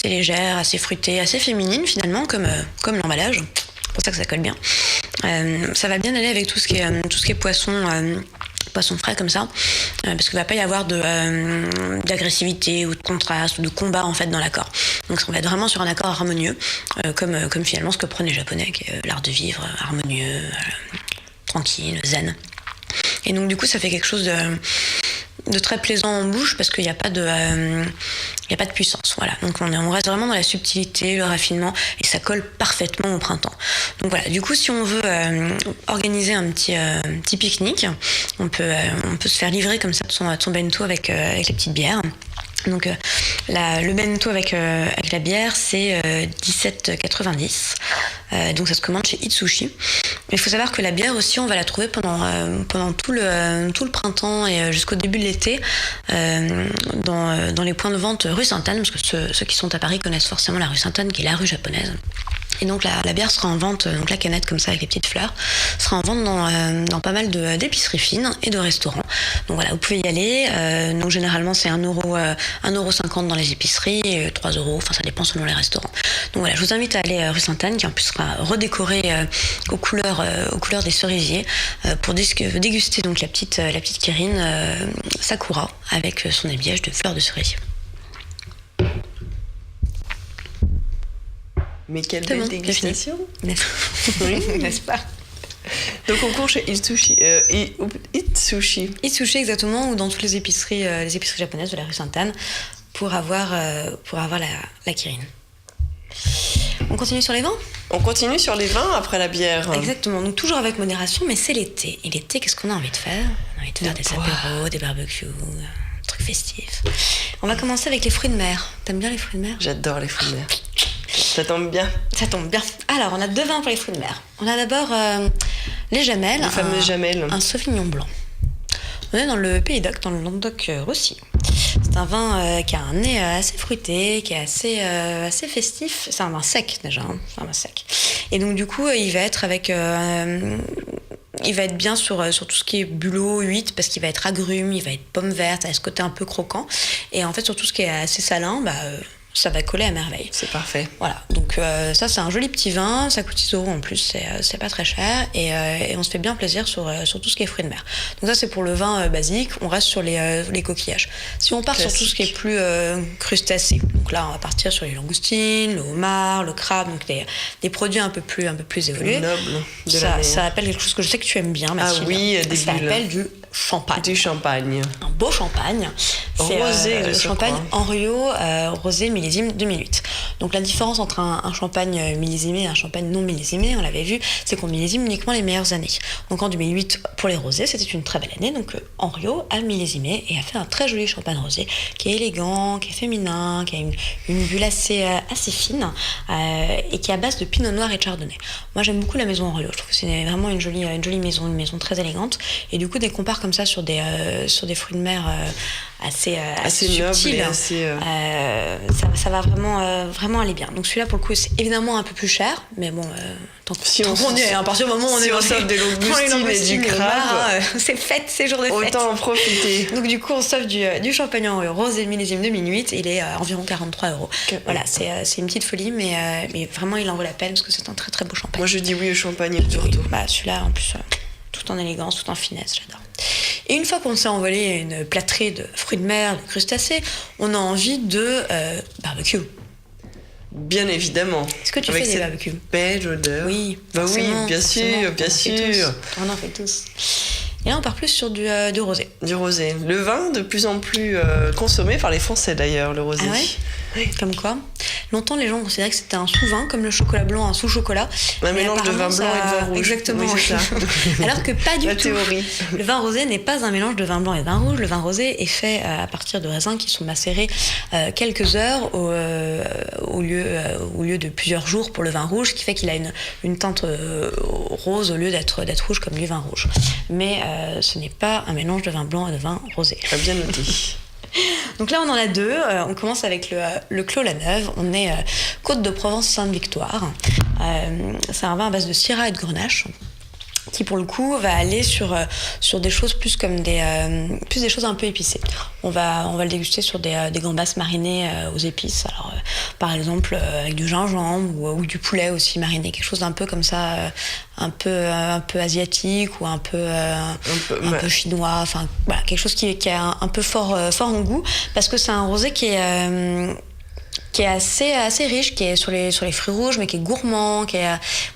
Speaker 2: légère, assez fruitée, assez féminine finalement, comme l'emballage, c'est pour ça que ça colle bien. Ça va bien aller avec tout ce qui est poisson frais comme ça, parce qu'il ne va pas y avoir d'agressivité ou de contraste ou de combat en fait dans l'accord. Donc on va être vraiment sur un accord harmonieux, comme finalement ce que prennent les Japonais, qui est l'art de vivre harmonieux, tranquille, zen. Et donc du coup ça fait quelque chose de très plaisant en bouche parce qu'il n'y a pas de puissance. Voilà. Donc on reste vraiment dans la subtilité, le raffinement, et ça colle parfaitement au printemps. Donc voilà. Du coup, si on veut organiser un petit pique-nique, on peut se faire livrer comme ça de son bento avec les petites bières. Donc le bento avec la bière, c'est 17,90. Donc ça se commande chez Itsushi. Il faut savoir que la bière aussi, on va la trouver pendant tout le printemps et jusqu'au début de l'été dans les points de vente rue Sainte-Anne, parce que ceux qui sont à Paris connaissent forcément la rue Sainte-Anne, qui est la rue japonaise. Et donc la bière sera en vente, donc la canette comme ça avec les petites fleurs, sera en vente dans pas mal d'épiceries fines et de restaurants. Donc voilà, vous pouvez y aller. Donc généralement c'est 1,50€ dans les épiceries, et 3€, enfin ça dépend selon les restaurants. Donc voilà, je vous invite à aller rue Sainte-Anne, qui en plus sera redécorée aux couleurs des cerisiers, pour déguster donc la petite Kirin Sakura avec son habillage de fleurs de cerisier.
Speaker 1: Mais quelle belle dégustation.
Speaker 2: Oui, n'est-ce pas?
Speaker 1: Donc on court chez Itsushi.
Speaker 2: Itsushi exactement, ou dans toutes les épiceries japonaises de la rue Sainte-Anne pour avoir la Kirin. On continue sur les vins?
Speaker 1: On continue sur les vins après la bière.
Speaker 2: Exactement, donc toujours avec modération, mais c'est l'été. Et l'été, qu'est-ce qu'on a envie de faire? On a envie de faire des apéros, des barbecues, trucs festifs. On va commencer avec les fruits de mer. T'aimes bien les fruits de mer?
Speaker 1: J'adore les fruits de mer. Ça tombe bien.
Speaker 2: Ça tombe bien. Alors, on a 2 vins pour les fruits de mer. On a d'abord les Jamelles.
Speaker 1: Les fameux Jamelles.
Speaker 2: Un Sauvignon blanc. On est dans le Pays d'Oc, dans le Languedoc-Roussillon. C'est un vin qui a un nez assez fruité, qui est assez festif. C'est un vin sec déjà, hein. C'est un vin sec. Et donc du coup, il va être bien sur tout ce qui est bulot, huître, parce qu'il va être agrume, il va être pomme verte, à ce côté un peu croquant. Et en fait, sur tout ce qui est assez salin, ça va coller à merveille.
Speaker 1: C'est parfait.
Speaker 2: Voilà, donc ça c'est un joli petit vin, ça coûte 6€ en plus, c'est pas très cher, et on se fait bien plaisir sur tout ce qui est fruits de mer. Donc ça c'est pour le vin basique, on reste sur les coquillages. Si on part sur tout ce qui est plus crustacé, donc là on va partir sur les langoustines, le homard, le crabe, donc des produits un peu plus évolués.
Speaker 1: Noble de
Speaker 2: ça appelle quelque chose que je sais que tu aimes bien, Mathilde.
Speaker 1: Ah oui, des
Speaker 2: ça
Speaker 1: bulles.
Speaker 2: appelle du champagne.
Speaker 1: Du champagne.
Speaker 2: Un beau champagne. C'est
Speaker 1: rosé,
Speaker 2: le champagne Henriot rosé millésime 2008. Donc la différence entre un champagne millésimé et un champagne non millésimé, on l'avait vu, c'est qu'on millésime uniquement les meilleures années. Donc en 2008, pour les rosés, c'était une très belle année. Donc Henriot a millésimé et a fait un très joli champagne rosé qui est élégant, qui est féminin, qui a une bulle assez fine et qui est à base de pinot noir et de chardonnay. Moi j'aime beaucoup la maison Henriot. Je trouve que c'est vraiment une jolie maison, une maison très élégante. Et du coup, dès qu'on part comme ça sur des fruits de mer assez subtils,
Speaker 1: noble et assez
Speaker 2: ça va vraiment aller bien. Donc celui-là pour le coup c'est évidemment un peu plus cher, mais bon tant qu'on y est, à partir du moment où on est
Speaker 1: on sauve des langoustines et du crabe,
Speaker 2: c'est fête, c'est jour de fête.
Speaker 1: Autant en profiter.
Speaker 2: Donc du coup on sauve du champagne en rosé millésime 2008, il est environ 43€. Voilà, c'est une petite folie, mais vraiment il en vaut la peine parce que c'est un très très beau champagne.
Speaker 1: Moi je dis oui au champagne surtout.
Speaker 2: Celui-là en plus tout en élégance, tout en finesse, j'adore. Et une fois qu'on s'est envolé une plâtrée de fruits de mer, de crustacés, on a envie de barbecue.
Speaker 1: Bien évidemment.
Speaker 2: Est-ce que tu fais des barbecues?
Speaker 1: Belle odeur.
Speaker 2: Oui.
Speaker 1: Bah oui, bien sûr.
Speaker 2: On en fait tous. Et là, on part plus sur du rosé.
Speaker 1: Du rosé. Le vin, de plus en plus consommé par les Français d'ailleurs, le rosé.
Speaker 2: Ah ouais? Oui. Comme quoi? Longtemps, les gens considéraient que c'était un sous-vin, comme le chocolat blanc, un sous-chocolat.
Speaker 1: Un mélange de vin blanc et de vin rouge.
Speaker 2: Exactement.
Speaker 1: Oui, c'est ça.
Speaker 2: Alors que pas du
Speaker 1: La
Speaker 2: tout.
Speaker 1: théorie.
Speaker 2: Le vin rosé n'est pas un mélange de vin blanc et de vin rouge. Le vin rosé est fait à partir de raisins qui sont macérés quelques heures au lieu de plusieurs jours pour le vin rouge, ce qui fait qu'il a une teinte rose au lieu d'être rouge comme du vin rouge. Mais ce n'est pas un mélange de vin blanc et de vin rosé.
Speaker 1: Bien noté.
Speaker 2: Donc là, on en a 2. On commence avec le Clos La Neuve. On est Côte de Provence Sainte-Victoire. C'est un vin à base de Syrah et de Grenache. qui pour le coup va aller sur des choses plus comme plus des choses un peu épicées. On va le déguster sur des gambas marinées aux épices. Alors par exemple avec du gingembre ou du poulet aussi mariné, quelque chose d'un peu comme ça, un peu asiatique ou un peu chinois. Enfin voilà, quelque chose qui est un peu fort en goût, parce que c'est un rosé qui est assez riche, qui est sur les fruits rouges, mais qui est gourmand,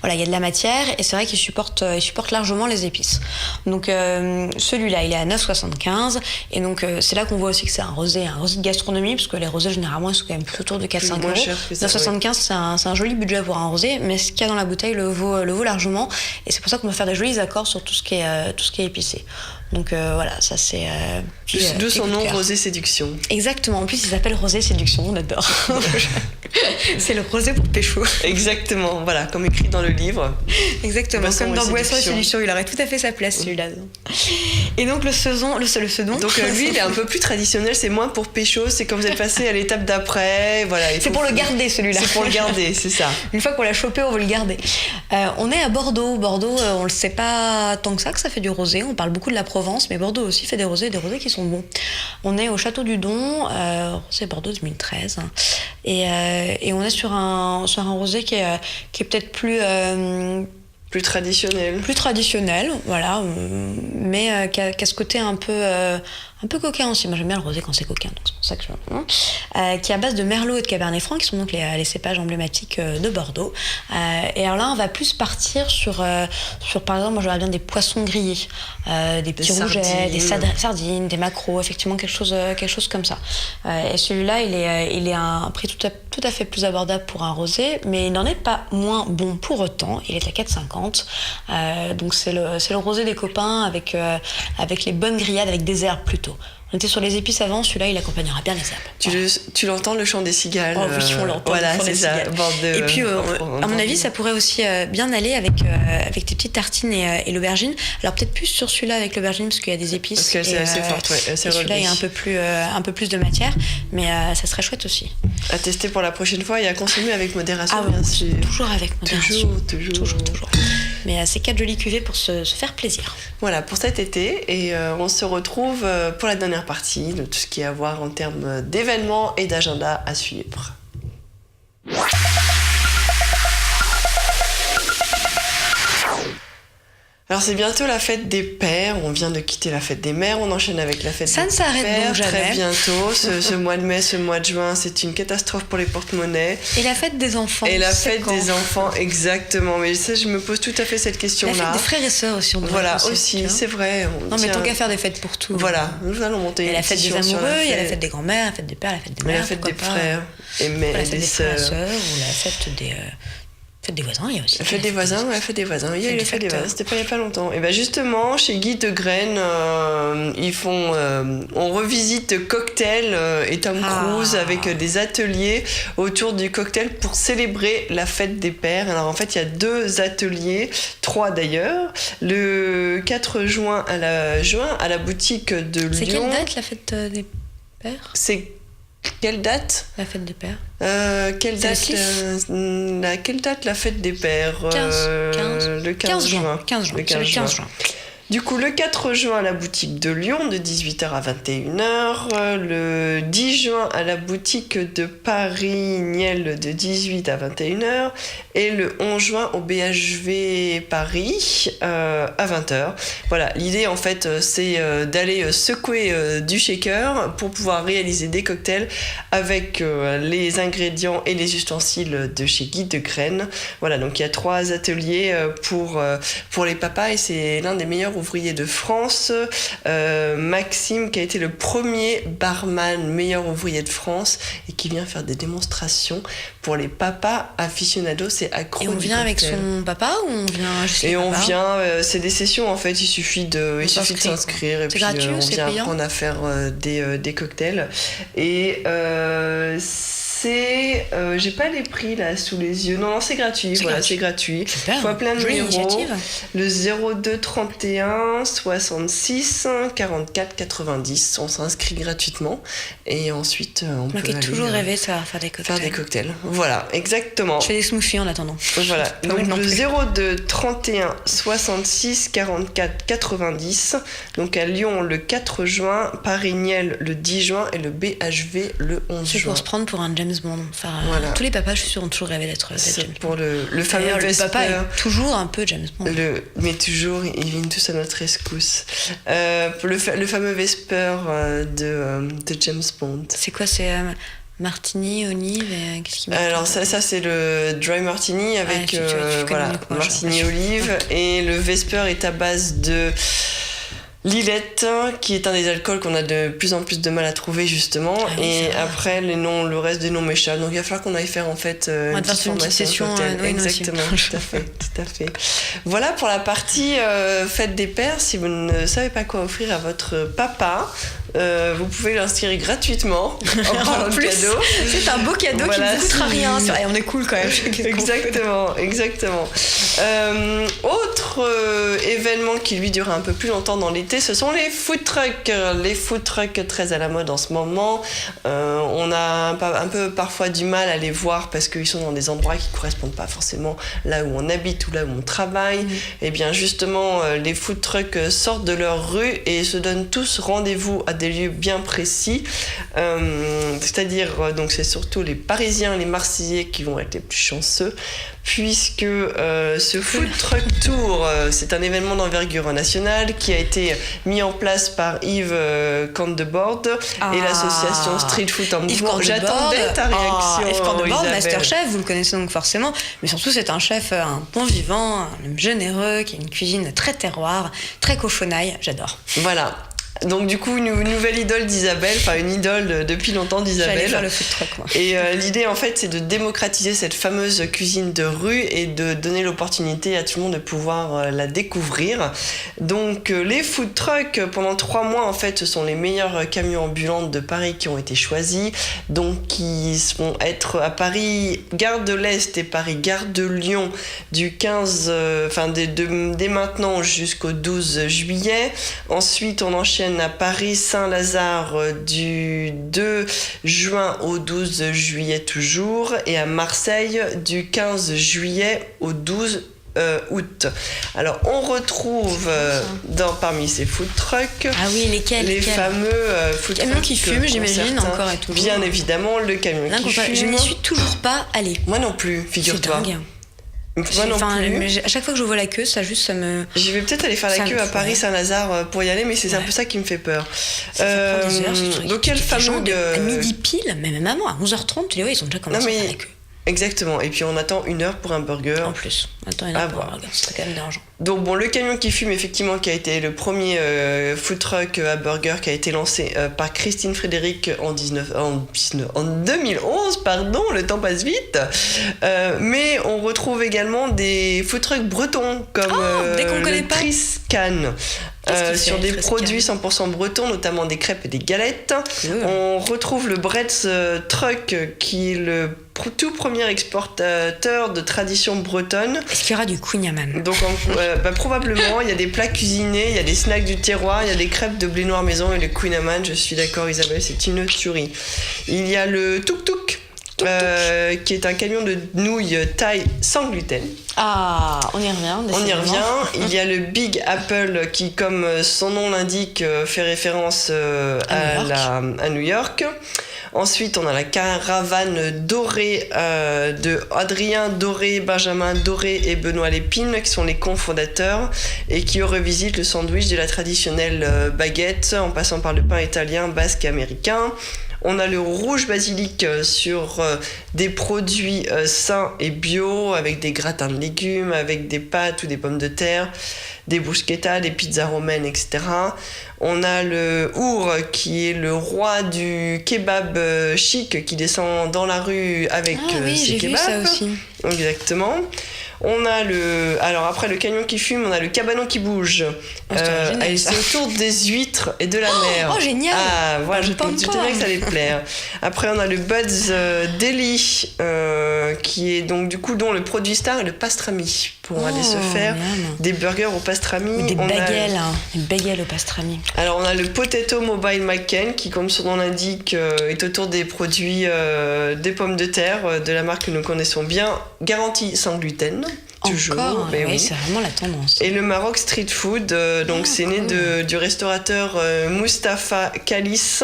Speaker 2: voilà, il y a de la matière, et c'est vrai qu'il supporte largement les épices. Donc celui-là, il est à 9,75, et donc c'est là qu'on voit aussi que c'est un rosé de gastronomie, parce que les rosés généralement ils sont quand même plus autour de 4-5 euros. 9,75, c'est un joli budget pour un rosé, mais ce qu'il y a dans la bouteille le vaut largement, et c'est pour ça qu'on peut faire des jolis accords sur tout ce qui est épicé. Donc voilà, ça c'est...
Speaker 1: D'où son nom, Rosé Séduction.
Speaker 2: Exactement, en plus il s'appelle Rosé Séduction, on adore. C'est le rosé pour pécho.
Speaker 1: Exactement, voilà, comme écrit dans le livre.
Speaker 2: Exactement, comme dans Boisson et Séduction, il aurait tout à fait sa place celui-là. Et donc le second...
Speaker 1: Donc lui, il est un peu plus traditionnel, c'est moins pour pécho, c'est quand vous êtes passé à l'étape d'après. Voilà,
Speaker 2: c'est pour le garder celui-là.
Speaker 1: C'est pour le garder, c'est ça.
Speaker 2: Une fois qu'on l'a chopé, on veut le garder. On est à Bordeaux. Bordeaux, on le sait pas tant que ça fait du rosé. On parle beaucoup de la Provence, mais Bordeaux aussi fait des rosés qui sont bons. On est au Château du Don, c'est Bordeaux 2013, hein, et on est sur un rosé qui est peut-être plus traditionnel, voilà, mais qui a ce côté un peu coquin aussi. Moi j'aime bien le rosé quand c'est coquin, donc c'est pour ça que qui est à base de merlot et de cabernet franc, qui sont donc les cépages emblématiques de Bordeaux. Et alors là on va plus partir sur par exemple, moi j'aurais bien des poissons grillés, des petits rougets, des sardines, des maquereaux, effectivement quelque chose comme ça. Et celui-là il est à un prix tout à fait plus abordable pour un rosé, mais il n'en est pas moins bon pour autant. Il est à 4,50. Donc c'est le rosé des copains avec les bonnes grillades avec des herbes plutôt. On était sur les épices avant, celui-là il accompagnera bien les herbes.
Speaker 1: Tu l'entends, le chant des cigales?
Speaker 2: Oh oui, on l'entend.
Speaker 1: Voilà, c'est ça.
Speaker 2: Et puis à mon avis ça pourrait aussi bien aller avec tes petites tartines et l'aubergine. Alors peut-être plus sur celui-là avec l'aubergine, parce qu'il y a des épices.
Speaker 1: Parce qu'elle c'est assez forte, ouais. Et
Speaker 2: celui-là il y a un peu plus de matière, mais ça serait chouette aussi.
Speaker 1: À tester pour la prochaine fois et à consommer avec modération.
Speaker 2: Ah bien sûr. Toujours avec modération. Toujours. Mais c'est 4 jolies cuvées pour se faire plaisir.
Speaker 1: Voilà, pour cet été, et on se retrouve pour la dernière partie de tout ce qui est à voir en termes d'événements et d'agenda à suivre. Alors c'est bientôt la fête des pères, on vient de quitter la fête des mères, on enchaîne avec la fête des pères.
Speaker 2: Ça ne s'arrête donc jamais.
Speaker 1: Très bientôt, ce mois de mai, ce mois de juin, c'est une catastrophe pour les porte-monnaies.
Speaker 2: Et la fête des enfants.
Speaker 1: Et la fête des enfants, exactement. Mais ça, je me pose tout à fait cette question-là.
Speaker 2: La fête des frères et sœurs aussi, on devrait
Speaker 1: Voilà,
Speaker 2: penser,
Speaker 1: aussi, c'est vrai.
Speaker 2: Non mais tant qu'à faire des fêtes pour tout.
Speaker 1: Voilà, nous allons monter une
Speaker 2: pétition. Il y a la fête des amoureux, il y a la fête des grands-mères, la fête des pères, la fête des mères.
Speaker 1: La fête des frères et des
Speaker 2: sœurs. Ou la fête des... Fête des voisins, il y a aussi.
Speaker 1: La fête des voisins, ouais, fête des voisins. Il y a eu la fête des voisins, c'était pas il y a pas longtemps. Et bien justement, chez Guy de Graine, on revisite Cocktail et Tom Cruise avec des ateliers autour du cocktail pour célébrer la fête des pères. Alors en fait, il y a 2 ateliers, 3 d'ailleurs. Le 4 juin à la boutique de Lyon.
Speaker 2: C'est quelle date la fête des pères?
Speaker 1: C'est quelle date?
Speaker 2: La fête des pères.
Speaker 1: Quelle date la fête des pères? Le 15 juin.
Speaker 2: 15 juin.
Speaker 1: Du coup, le 4 juin à la boutique de Lyon, de 18h à 21h. Le 10 juin à la boutique de Paris-Niel, de 18 à 21h. Et le 11 juin au BHV Paris, à 20h. Voilà, l'idée en fait, c'est d'aller secouer du shaker pour pouvoir réaliser des cocktails avec les ingrédients et les ustensiles de chez Guy de Graine. Voilà, donc il y a 3 ateliers pour les papas, et c'est l'un des meilleurs ouvrier de France, Maxime, qui a été le premier barman meilleur ouvrier de France et qui vient faire des démonstrations pour les papas aficionados et accros.
Speaker 2: Et on vient avec son papa ou on vient juste
Speaker 1: Et on vient, c'est des sessions en fait, il suffit de s'inscrire et puis
Speaker 2: gratuit,
Speaker 1: on vient
Speaker 2: payant.
Speaker 1: apprendre à faire des cocktails. Et c'est... j'ai pas les prix là sous les yeux. Non, c'est gratuit. C'est gratuit.
Speaker 2: Super.
Speaker 1: Faut appeler un
Speaker 2: Jolie
Speaker 1: numéro.
Speaker 2: initiative.
Speaker 1: Le 02 31 66 44 90. On s'inscrit gratuitement. Et ensuite, on peut
Speaker 2: J'ai
Speaker 1: aller,
Speaker 2: toujours rêvé de savoir faire des cocktails.
Speaker 1: faire des cocktails. Voilà, exactement.
Speaker 2: Je fais des smoothies en attendant.
Speaker 1: Voilà,
Speaker 2: Pas
Speaker 1: donc
Speaker 2: mal non
Speaker 1: le
Speaker 2: plus.
Speaker 1: 02 31 66 44 90. Donc à Lyon le 4 juin, Paris-Niel le 10 juin et le BHV le 11
Speaker 2: C'est
Speaker 1: juin.
Speaker 2: pour se prendre pour un James Bond. Enfin,
Speaker 1: Voilà.
Speaker 2: tous les papas, je suis sûre, ont toujours rêvé d'être
Speaker 1: C'est
Speaker 2: James Bond.
Speaker 1: pour le fameux
Speaker 2: D'ailleurs, le
Speaker 1: Vesper.
Speaker 2: papa est toujours un peu James Bond.
Speaker 1: Mais toujours, ils viennent tous à notre rescousse. Pour le fameux Vesper de James Bond.
Speaker 2: C'est quoi, c'est martini, olive et qu'est-ce qu'il met
Speaker 1: Alors ça c'est le dry martini avec
Speaker 2: tu connais
Speaker 1: voilà,
Speaker 2: mieux que moi,
Speaker 1: martini
Speaker 2: j'ai
Speaker 1: olive, et le Vesper est à base de Lillet, qui est un des alcools qu'on a de plus en plus de mal à trouver justement,
Speaker 2: oui,
Speaker 1: et
Speaker 2: c'est vrai.
Speaker 1: après le reste des noms m'échappent, donc il va falloir qu'on aille faire en fait
Speaker 2: On va devoir faire une petite session, oui, nous aussi.
Speaker 1: exactement, tout à fait. Voilà pour la partie fête des pères. Si vous ne savez pas quoi offrir à votre papa, vous pouvez l'inscrire gratuitement en parlant de
Speaker 2: plus,
Speaker 1: cadeau.
Speaker 2: c'est un beau cadeau
Speaker 1: Voilà,
Speaker 2: qui ne coûtera
Speaker 1: si-
Speaker 2: rien. Et on est cool quand même.
Speaker 1: Exactement. Autre événement qui lui dure un peu plus longtemps dans l'été, ce sont les food trucks. Les food trucks très à la mode en ce moment. On a un peu parfois du mal à les voir parce qu'ils sont dans des endroits qui ne correspondent pas forcément là où on habite ou là où on travaille. Et bien justement, les food trucks sortent de leur rue et se donnent tous rendez-vous à des lieux bien précis. C'est-à-dire, donc c'est surtout les Parisiens, les Marseillais qui vont être les plus chanceux, puisque ce Food Truck Tour, c'est un événement d'envergure nationale qui a été mis en place par Yves Candebord et l'association Street Food en Mouvement. J'attendais ta réaction,
Speaker 2: Yves Candebord,
Speaker 1: Isabelle.
Speaker 2: Masterchef, vous le connaissez donc forcément, mais surtout c'est un chef, un bon vivant, un homme généreux, qui a une cuisine très terroir, très cochonaille, j'adore.
Speaker 1: Voilà. Donc du coup, une nouvelle idole d'Isabelle, enfin une idole depuis longtemps d'Isabelle.
Speaker 2: J'allais faire le food truck, moi.
Speaker 1: Et l'idée en fait c'est de démocratiser cette fameuse cuisine de rue et de donner l'opportunité à tout le monde de pouvoir la découvrir. Donc les food trucks, pendant 3 mois en fait, ce sont les meilleurs camions ambulants de Paris qui ont été choisis. Donc qui vont être à Paris, gare de l'Est et Paris, gare de Lyon du 15, dès maintenant jusqu'au 12 juillet. Ensuite on enchaîne à Paris Saint-Lazare du 2 juin au 12 juillet toujours, et à Marseille du 15 juillet au 12 août. Alors on retrouve parmi ces food trucks
Speaker 2: lesquels
Speaker 1: les fameux food
Speaker 2: camions
Speaker 1: trucks
Speaker 2: qui fument, j'imagine, encore et toujours.
Speaker 1: Bien évidemment, le camion qui fume.
Speaker 2: Je n'y suis toujours pas allée.
Speaker 1: Moi non plus, figure-toi.
Speaker 2: C'est dingue.
Speaker 1: Moi non plus.
Speaker 2: À chaque fois que je vois la queue, ça me.
Speaker 1: Je vais peut-être aller faire la queue à Paris Saint-Lazare pour y aller, mais c'est un peu ça qui me fait peur.
Speaker 2: Ça prend des heures, ce truc.
Speaker 1: Donc quel fameux
Speaker 2: à midi pile, même avant, à 11h30, tu les vois, ils ont déjà commencé à faire la queue.
Speaker 1: Exactement, et puis on attend 1 heure pour un burger.
Speaker 2: En plus, attends, il y en a pour un burger, c'est quand même dérangeant.
Speaker 1: Donc bon, le camion qui fume, effectivement, qui a été le premier food truck à burger qui a été lancé par Christine Frédéric en 2011, pardon, le temps passe vite. Mais on retrouve également des food trucks bretons comme le Triscan. Sur des produits 100% bretons, notamment des crêpes et des galettes. On retrouve le Bretz Truck, qui est le tout premier exportateur de tradition bretonne.
Speaker 2: Est-ce qu'il y aura du kouign-amann?
Speaker 1: Donc probablement, il y a des plats cuisinés, il y a des snacks du terroir, il y a des crêpes de blé noir maison et le kouign-amann, je suis d'accord Isabelle, c'est une tuerie. Il y a le tuk-tuk. Qui est un camion de nouilles taille sans gluten.
Speaker 2: Ah, on y revient.
Speaker 1: Il y a le Big Apple qui, comme son nom l'indique, fait référence à New York. Ensuite, on a la caravane dorée de Adrien Doré, Benjamin Doré et Benoît Lépine, qui sont les cofondateurs et qui revisitent le sandwich de la traditionnelle baguette en passant par le pain italien, basque et américain. On a le rouge basilic sur des produits sains et bio, avec des gratins de légumes, avec des pâtes ou des pommes de terre, des bruschettas, des pizzas romaines, etc. On a le Our, qui est le roi du kebab chic, qui descend dans la rue avec ses kebabs.
Speaker 2: Vu ça aussi.
Speaker 1: Exactement. On a alors après le camion qui fume, on a le cabanon qui bouge.
Speaker 2: Génial,
Speaker 1: c'est autour des huîtres et de la mer.
Speaker 2: Oh, génial!
Speaker 1: Ah, voilà, je te disais que ça allait te plaire. Après, on a le Bud's Deli, qui est donc du coup dont le produit star est le pastrami. Pour aller se faire des burgers au pastrami.
Speaker 2: Des bagels au pastrami.
Speaker 1: Alors, on a le Potato Mobile McCain, qui, comme son nom l'indique, est autour des produits des pommes de terre de la marque que nous connaissons bien, garantie sans gluten. Toujours,
Speaker 2: encore,
Speaker 1: mais
Speaker 2: oui, c'est vraiment la tendance.
Speaker 1: Et le Maroc Street Food, donc c'est né du restaurateur Mustapha Kalis,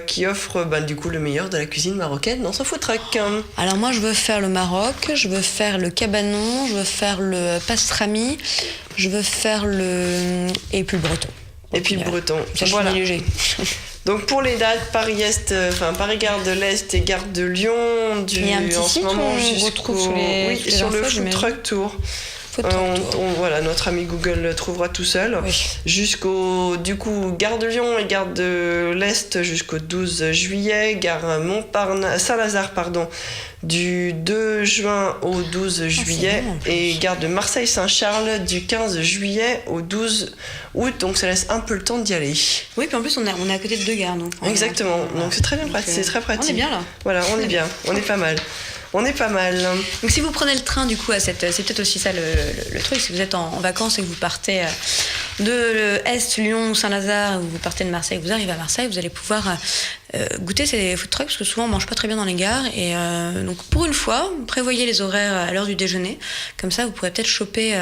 Speaker 1: qui offre du coup le meilleur de la cuisine marocaine dans son food truck.
Speaker 2: Alors moi je veux faire le Maroc, je veux faire le cabanon, je veux faire le pastrami, je veux faire et puis le breton.
Speaker 1: Et puis le breton.
Speaker 2: Voilà. Léger.
Speaker 1: Donc pour les dates, Paris-Est, Paris-Gare de l'Est et Gare de Lyon,
Speaker 2: il y a un petit site on retrouve
Speaker 1: sur le Food Truck Tour. Voilà, notre ami Google trouvera tout seul.
Speaker 2: Oui.
Speaker 1: Jusqu'au, du coup, Gare de Lyon et Gare de l'Est jusqu'au 12 juillet, Gare Saint-Lazare, du 2 juin au 12 juillet, et Gare de Marseille-Saint-Charles du 15 juillet au 12 août, donc ça laisse un peu le temps d'y aller.
Speaker 2: Oui, puis en plus on est à côté de 2 gares. Donc,
Speaker 1: exactement, donc c'est très bien pratique, c'est très pratique.
Speaker 2: On est bien là.
Speaker 1: Voilà, on est bien, on est pas mal. On est pas mal.
Speaker 2: Donc si vous prenez le train du coup c'est peut-être aussi ça le truc, si vous êtes en vacances et que vous partez de Est, Lyon ou Saint-Lazare, ou vous partez de Marseille, vous arrivez à Marseille, vous allez pouvoir goûter ces food trucks, parce que souvent on mange pas très bien dans les gares, et donc pour une fois prévoyez les horaires à l'heure du déjeuner, comme ça vous pourrez peut-être choper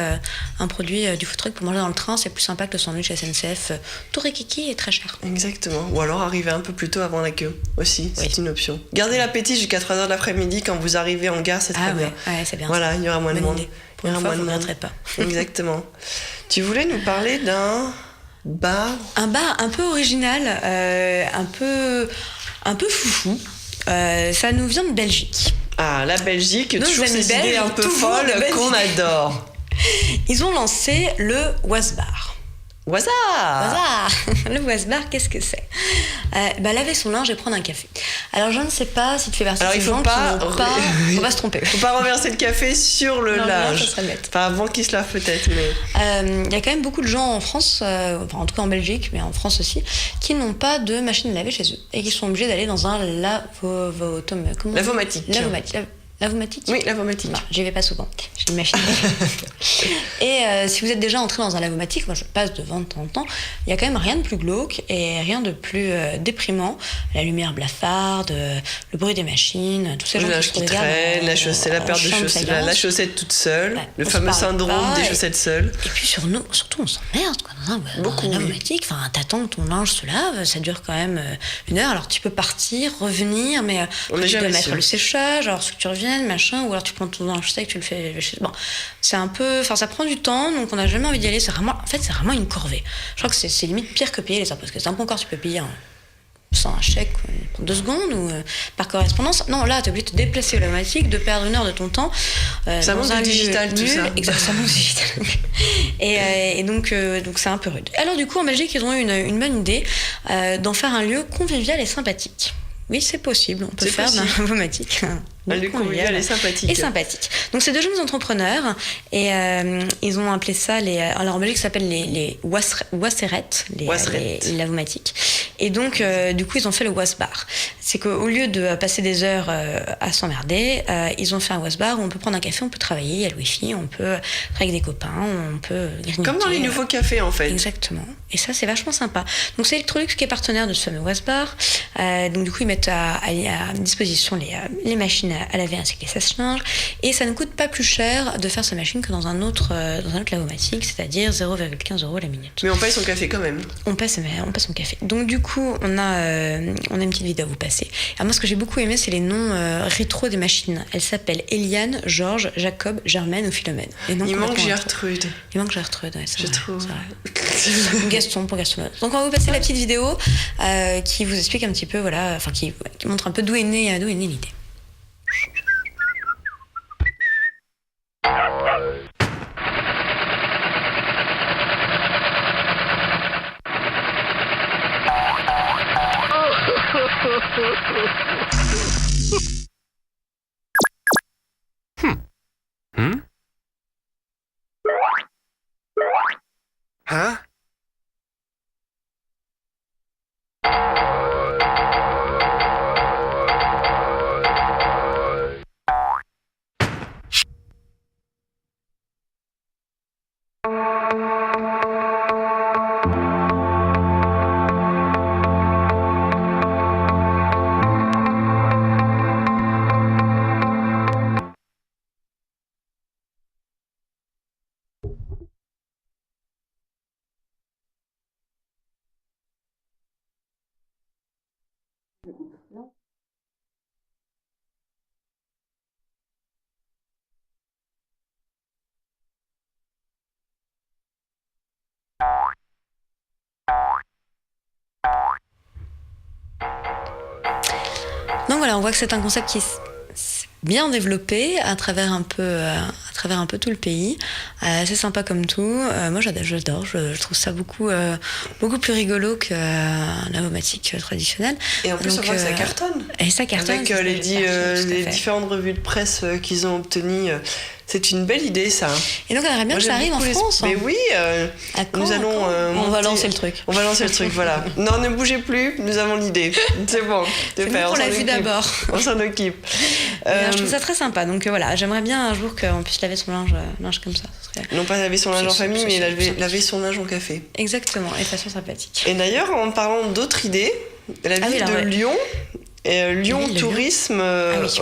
Speaker 2: un produit du food truck pour manger dans le train. C'est plus sympa que le sandwich SNCF tout rikiki et très cher.
Speaker 1: Exactement, ou alors arriver un peu plus tôt avant la queue aussi, c'est une option. Gardez l'appétit jusqu'à 3h de l'après-midi quand vous arrivez en gare, c'est très bien.
Speaker 2: Ouais, c'est bien.
Speaker 1: Voilà, il y aura moins de monde.
Speaker 2: Pour une fois, vous ne regretterez pas.
Speaker 1: Exactement. Tu voulais nous parler d'un bar?
Speaker 2: Un bar un peu original, un peu foufou. Ça nous vient de Belgique.
Speaker 1: Ah, la Belgique, toujours ces idées un peu folles qu'on adore.
Speaker 2: Ils ont lancé le Wasbar.
Speaker 1: Wasar.
Speaker 2: Le Wasbar, qu'est-ce que c'est? Laver son linge et prendre un café. Alors je ne sais pas si tu fais partie de ces gens qui n'ont pas... On va se tromper.
Speaker 1: Faut pas renverser le café sur le linge.
Speaker 2: Ça serait bête.
Speaker 1: Enfin, avant qu'il se lave peut-être, mais...
Speaker 2: y a quand même beaucoup de gens en France, en tout cas en Belgique, mais en France aussi, qui n'ont pas de machine à laver chez eux et qui sont obligés d'aller dans un
Speaker 1: lavomatique.
Speaker 2: Lavomatique?
Speaker 1: Oui, lavomatique.
Speaker 2: Non, j'y vais pas souvent. J'ai une machine. Et si vous êtes déjà entré dans un lavomatique, moi je passe devant de temps en temps, il y a quand même rien de plus glauque et rien de plus déprimant. La lumière blafarde, le bruit des machines, tous ces gens
Speaker 1: qui traînent, la paire de chaussettes, la chaussette toute seule, le fameux syndrome des chaussettes seules.
Speaker 2: Et puis surtout on s'emmerde dans un lavomatique. Enfin, t'attends que ton linge se lave, ça dure quand même 1 heure. Alors tu peux partir, revenir, mais tu dois mettre le séchage, alors que tu reviens, machin, ou alors tu prends ton linge sec, tu le fais. Bon, c'est un peu, enfin ça prend du temps, donc on n'a jamais envie d'y aller. C'est vraiment une corvée. Je crois que c'est limite pire que payer les impôts, parce que les impôts encore tu peux payer sans un chèque pour 2 secondes ou par correspondance. Non, là t'es obligé de te déplacer au lavomatique, de perdre 1 heure de ton temps.
Speaker 1: Ça manque du digital, tout ça.
Speaker 2: Exactement, digital. Et donc c'est un peu rude. Alors du coup en Belgique ils ont eu une bonne idée d'en faire un lieu convivial et sympathique. Oui, c'est possible. On peut faire d'un lavomatique
Speaker 1: un lieu convivial et
Speaker 2: sympathique. Donc, c'est 2 jeunes entrepreneurs et ils ont appelé ça alors en Belgique, ça s'appelle les wasserettes, les lavomatiques. Et donc, du coup, ils ont fait le Wasbar. C'est qu'au lieu de passer des heures à s'emmerder, ils ont fait un Wasbar où on peut prendre un café, on peut travailler, il y a le wifi, on peut être avec des copains, on peut grignoter.
Speaker 1: Comme dans les nouveaux cafés, en fait.
Speaker 2: Exactement. Et ça, c'est vachement sympa. Donc, c'est Electrolux qui est partenaire de ce fameux Wasbar. Donc, du coup, ils mettent à disposition les machines à laver ainsi que les sèche-linges. Et ça ne coûte pas plus cher de faire sa machine que dans un autre lavomatique, c'est-à-dire 0,15 € la minute.
Speaker 1: Mais on paye son café quand même.
Speaker 2: On paye son café. Donc, du coup, on a une petite vidéo à vous passer. Alors, moi, ce que j'ai beaucoup aimé, c'est les noms rétro des machines. Elles s'appellent Eliane, Georges, Jacob, Germaine ou Philomène.
Speaker 1: Il manque Gertrude.
Speaker 2: Ouais,
Speaker 1: je trouve.
Speaker 2: Gaston pour Gaston. Donc, on va vous passer la petite vidéo qui vous explique un petit peu, qui montre un peu d'où est née l'idée.
Speaker 4: Hein?
Speaker 2: Donc voilà, on voit que c'est un concept qui s'est bien développé à travers un peu tout le pays. C'est sympa comme tout. Moi j'adore, je trouve ça beaucoup plus rigolo qu'un avomatique traditionnel.
Speaker 1: Et en plus, on voit que ça cartonne.
Speaker 2: Et ça cartonne.
Speaker 1: Avec les différentes revues de presse qu'ils ont obtenues. C'est une belle idée, ça.
Speaker 2: Et donc on aimerait bien que ça arrive en France.
Speaker 1: Mais oui, nous allons...
Speaker 2: on va lancer le truc.
Speaker 1: On va lancer le truc, voilà. Non, ne bougez plus, nous avons l'idée. C'est bon.
Speaker 2: C'est nous qu'on l'a vu d'abord.
Speaker 1: On s'en occupe.
Speaker 2: Je trouve ça très sympa. Donc voilà, j'aimerais bien un jour qu'on puisse laver son linge comme ça.
Speaker 1: Non pas laver son linge en famille, mais laver son linge en café.
Speaker 2: Exactement, et de façon sympathique.
Speaker 1: Et d'ailleurs, en parlant d'autres idées, la ville de Lyon... Lyon Tourisme,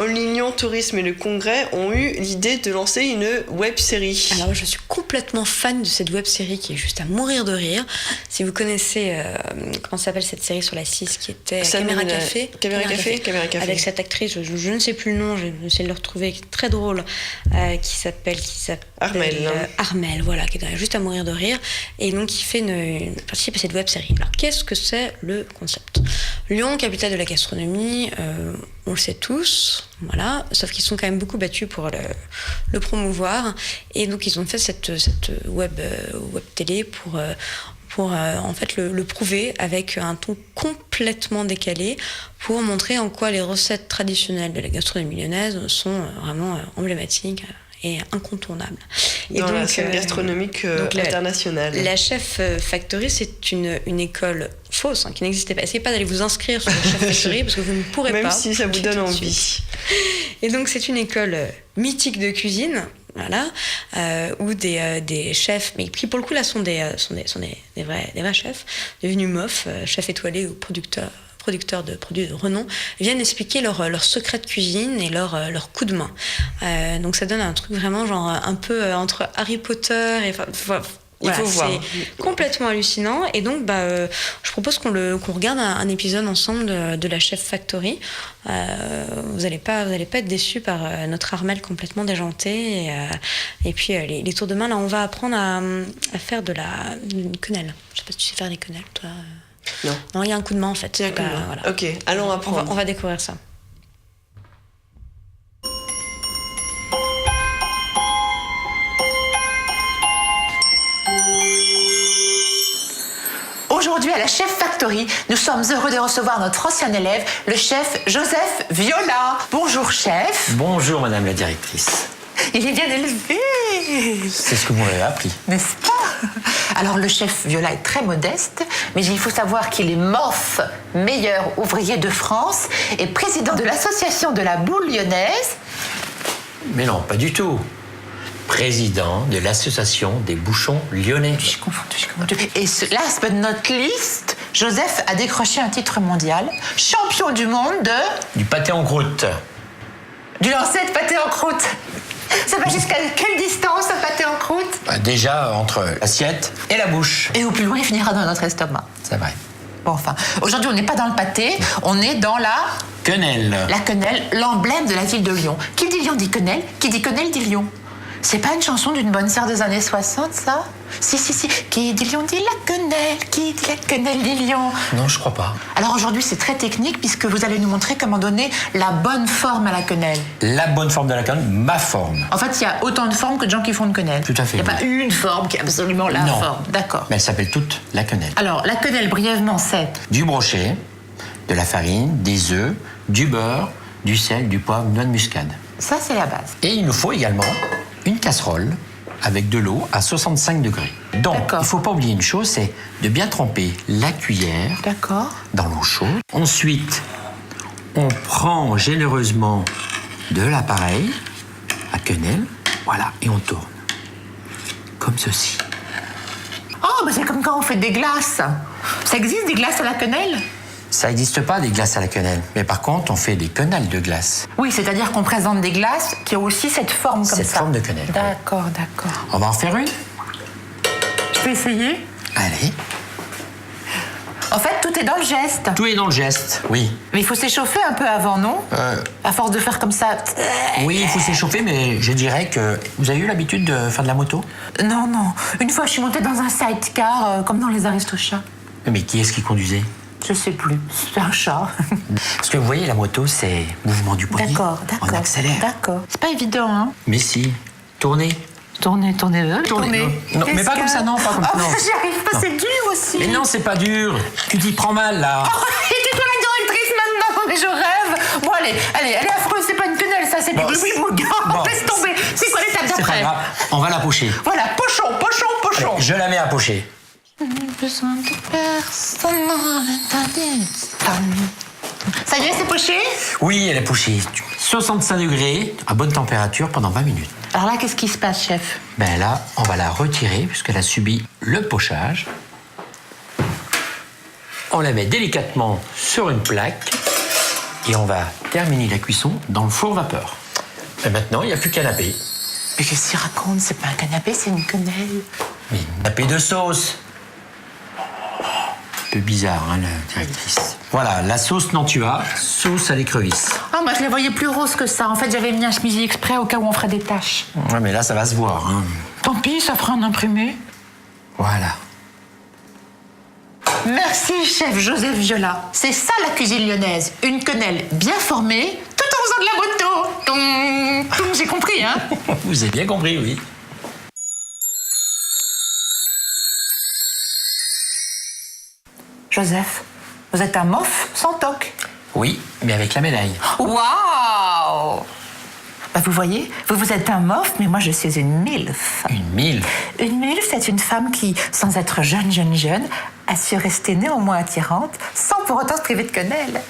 Speaker 1: Lyon Tourisme et le Congrès ont eu l'idée de lancer une web-série.
Speaker 2: Alors je suis complètement fan de cette web-série qui est juste à mourir de rire. Si vous connaissez, comment s'appelle cette série sur la 6 qui était Caméra Café. Avec cette actrice, je ne sais plus le nom, je vais essayer de le retrouver, qui est très drôle, qui s'appelle Armel, voilà, qui est juste à mourir de rire. Et donc qui participe à cette web-série. Alors qu'est-ce que c'est le concept ? Lyon, capitale de la gastronomie, on le sait tous, voilà, sauf qu'ils sont quand même beaucoup battus pour le promouvoir, et donc ils ont fait cette web télé pour en fait le prouver avec un ton complètement décalé, pour montrer en quoi les recettes traditionnelles de la gastronomie lyonnaise sont vraiment emblématiques et incontournable. Et
Speaker 1: dans la scène gastronomique internationale.
Speaker 2: La Chef Factory, c'est une école fausse, qui n'existait pas. Essayez pas d'aller vous inscrire sur la Chef Factory parce que vous ne pourrez pas.
Speaker 1: Même si ça vous donne envie.
Speaker 2: Et donc c'est une école mythique de cuisine, voilà, où des chefs, mais qui pour le coup là sont des vrais chefs, devenus chefs étoilés ou producteurs de produits de renom, viennent expliquer leur secret de cuisine et leur coup de main. Donc ça donne un truc vraiment genre un peu entre Harry Potter et... Voilà, il faut voir. C'est complètement hallucinant. Et donc, je propose qu'on regarde un épisode ensemble de la Chef Factory. Vous allez pas être déçus par notre Armel complètement déjanté. Et puis, les tours de main, là, on va apprendre à faire une quenelle. Je sais pas si tu sais faire des quenelles, toi. Non, il y a un coup de main, en fait.
Speaker 1: Voilà. Ok, allons apprendre.
Speaker 2: On va découvrir ça.
Speaker 5: Aujourd'hui, à la Chef Factory, nous sommes heureux de recevoir notre ancien élève, le chef Joseph Viola. Bonjour, chef.
Speaker 6: Bonjour, madame la directrice.
Speaker 5: Il est bien élevé.
Speaker 6: C'est ce que vous m'avez appris.
Speaker 5: N'est-ce pas? Alors, le chef Viola est très modeste, mais il faut savoir qu'il est MOF, meilleur ouvrier de France, et président de l'association de la boule lyonnaise.
Speaker 6: Mais non, pas du tout. Président de l'association des bouchons lyonnais.
Speaker 5: Je confonds. Et last but not least, Joseph a décroché un titre mondial, champion du monde
Speaker 6: du pâté en croûte.
Speaker 5: Du lancer de pâté en croûte. Ça va jusqu'à quelle distance, un pâté en croûte?
Speaker 6: Déjà entre l'assiette et la bouche.
Speaker 5: Et au plus loin, il finira dans notre estomac.
Speaker 6: C'est vrai.
Speaker 5: Bon, enfin, aujourd'hui, on n'est pas dans le pâté, on est dans la...
Speaker 6: Quenelle.
Speaker 5: La quenelle, l'emblème de la ville de Lyon. Qui dit Lyon dit quenelle, qui dit quenelle dit Lyon. C'est pas une chanson d'une bonne sœur des années 60, ça? Si. Qui dit Lyon dit la quenelle, qui dit la quenelle dit Lyon.
Speaker 6: Non, je crois pas.
Speaker 5: Alors aujourd'hui, c'est très technique puisque vous allez nous montrer comment donner la bonne forme à la quenelle.
Speaker 6: La bonne forme de la quenelle, ma forme.
Speaker 5: En fait, il y a autant de formes que de gens qui font une quenelle.
Speaker 6: Tout à fait.
Speaker 5: Il n'y a pas une forme qui est absolument la forme. D'accord.
Speaker 6: Mais elles s'appellent toutes la quenelle.
Speaker 5: Alors, la quenelle, brièvement, c'est...
Speaker 6: Du brochet, de la farine, des œufs, du beurre, du sel, du poivre, noix de muscade.
Speaker 5: Ça, c'est la base.
Speaker 6: Et il nous faut également une casserole avec de l'eau à 65 degrés. Donc,
Speaker 5: D'accord.
Speaker 6: il ne faut pas oublier une chose, c'est de bien tremper la cuillère
Speaker 5: D'accord.
Speaker 6: dans l'eau chaude. Ensuite, on prend généreusement de l'appareil à quenelle, voilà, et on tourne. Comme ceci.
Speaker 5: Oh, c'est comme quand on fait des glaces. Ça existe des glaces à la quenelle?
Speaker 6: Ça n'existe pas des glaces à la quenelle, mais par contre, on fait des quenelles de glace.
Speaker 5: Oui, c'est-à-dire qu'on présente des glaces qui ont aussi cette forme comme ça.
Speaker 6: Cette forme de quenelle. oui.
Speaker 5: D'accord, d'accord.
Speaker 6: On va en faire une?
Speaker 5: Je peux essayer?
Speaker 6: Allez.
Speaker 5: En fait, tout est dans le geste.
Speaker 6: Tout est dans le geste, oui.
Speaker 5: Mais il faut s'échauffer un peu avant, non? À force de faire comme ça.
Speaker 6: Oui, il faut s'échauffer, mais je dirais que... Vous avez eu l'habitude de faire de la moto?
Speaker 5: Non, non. Une fois, je suis montée dans un sidecar, comme dans les Aristochats.
Speaker 6: Mais qui est-ce qui conduisait?
Speaker 5: Je sais plus. C'est un chat.
Speaker 6: Parce que vous voyez, la moto, c'est mouvement du poignet.
Speaker 5: D'accord, d'accord.
Speaker 6: On accélère.
Speaker 5: D'accord. C'est pas évident, hein?
Speaker 6: Mais si, tournez.
Speaker 5: Tournez.
Speaker 6: Tournez. Non, mais pas comme ça, non, pas comme ça.
Speaker 5: Oh,
Speaker 6: non.
Speaker 5: j'y arrive pas,
Speaker 6: Non.
Speaker 5: c'est dur aussi.
Speaker 6: Mais non, c'est pas dur. Tu t'y prends mal, là.
Speaker 5: Oh, et tu es la directrice maintenant, mais je rêve. Bon, allez, elle est affreuse, c'est pas une quenelle, ça, c'est
Speaker 6: Bon,
Speaker 5: du gloubi-boulga.
Speaker 6: bon.
Speaker 5: Laisse tomber. C'est quoi l'étape
Speaker 6: C'est pas
Speaker 5: d'après?
Speaker 6: grave. On va la pocher.
Speaker 5: Voilà, pochon.
Speaker 6: Allez, je la mets à pocher.
Speaker 5: Besoin de personne. Ça y est, c'est poché?
Speaker 6: Oui, elle est pochée. 65 degrés, à bonne température, pendant 20 minutes.
Speaker 5: Alors là, qu'est-ce qui se passe, chef?
Speaker 6: Ben là, on va la retirer, puisqu'elle a subi le pochage. On la met délicatement sur une plaque. Et on va terminer la cuisson dans le four vapeur. Et maintenant, il n'y a plus qu'à napper.
Speaker 5: Mais qu'est-ce qu'il raconte? C'est pas un canapé, c'est une quenelle.
Speaker 6: Mais napper de sauce. Un peu bizarre, hein, la directrice. Voilà, la sauce Nantua, sauce à l'écrevisse.
Speaker 5: Ah, moi, je les voyais plus roses que ça. En fait, j'avais mis un chemisier exprès au cas où on ferait des taches.
Speaker 6: Ouais, mais là, ça va se voir. Hein.
Speaker 5: Tant pis, ça fera un imprimé.
Speaker 6: Voilà.
Speaker 5: Merci, chef Joseph Viola. C'est ça la cuisine lyonnaise. Une quenelle bien formée, tout en faisant de la moto. J'ai compris, hein?
Speaker 6: Vous avez bien compris, oui.
Speaker 5: Joseph, vous êtes un mof sans toc.
Speaker 6: Oui, mais avec la médaille.
Speaker 5: Waouh! Bah, vous voyez, vous êtes un mof, mais moi je suis une milf.
Speaker 6: Une mille.
Speaker 5: Une milf, c'est une femme qui, sans être jeune, a su rester néanmoins attirante, sans pour autant se priver de quenelle.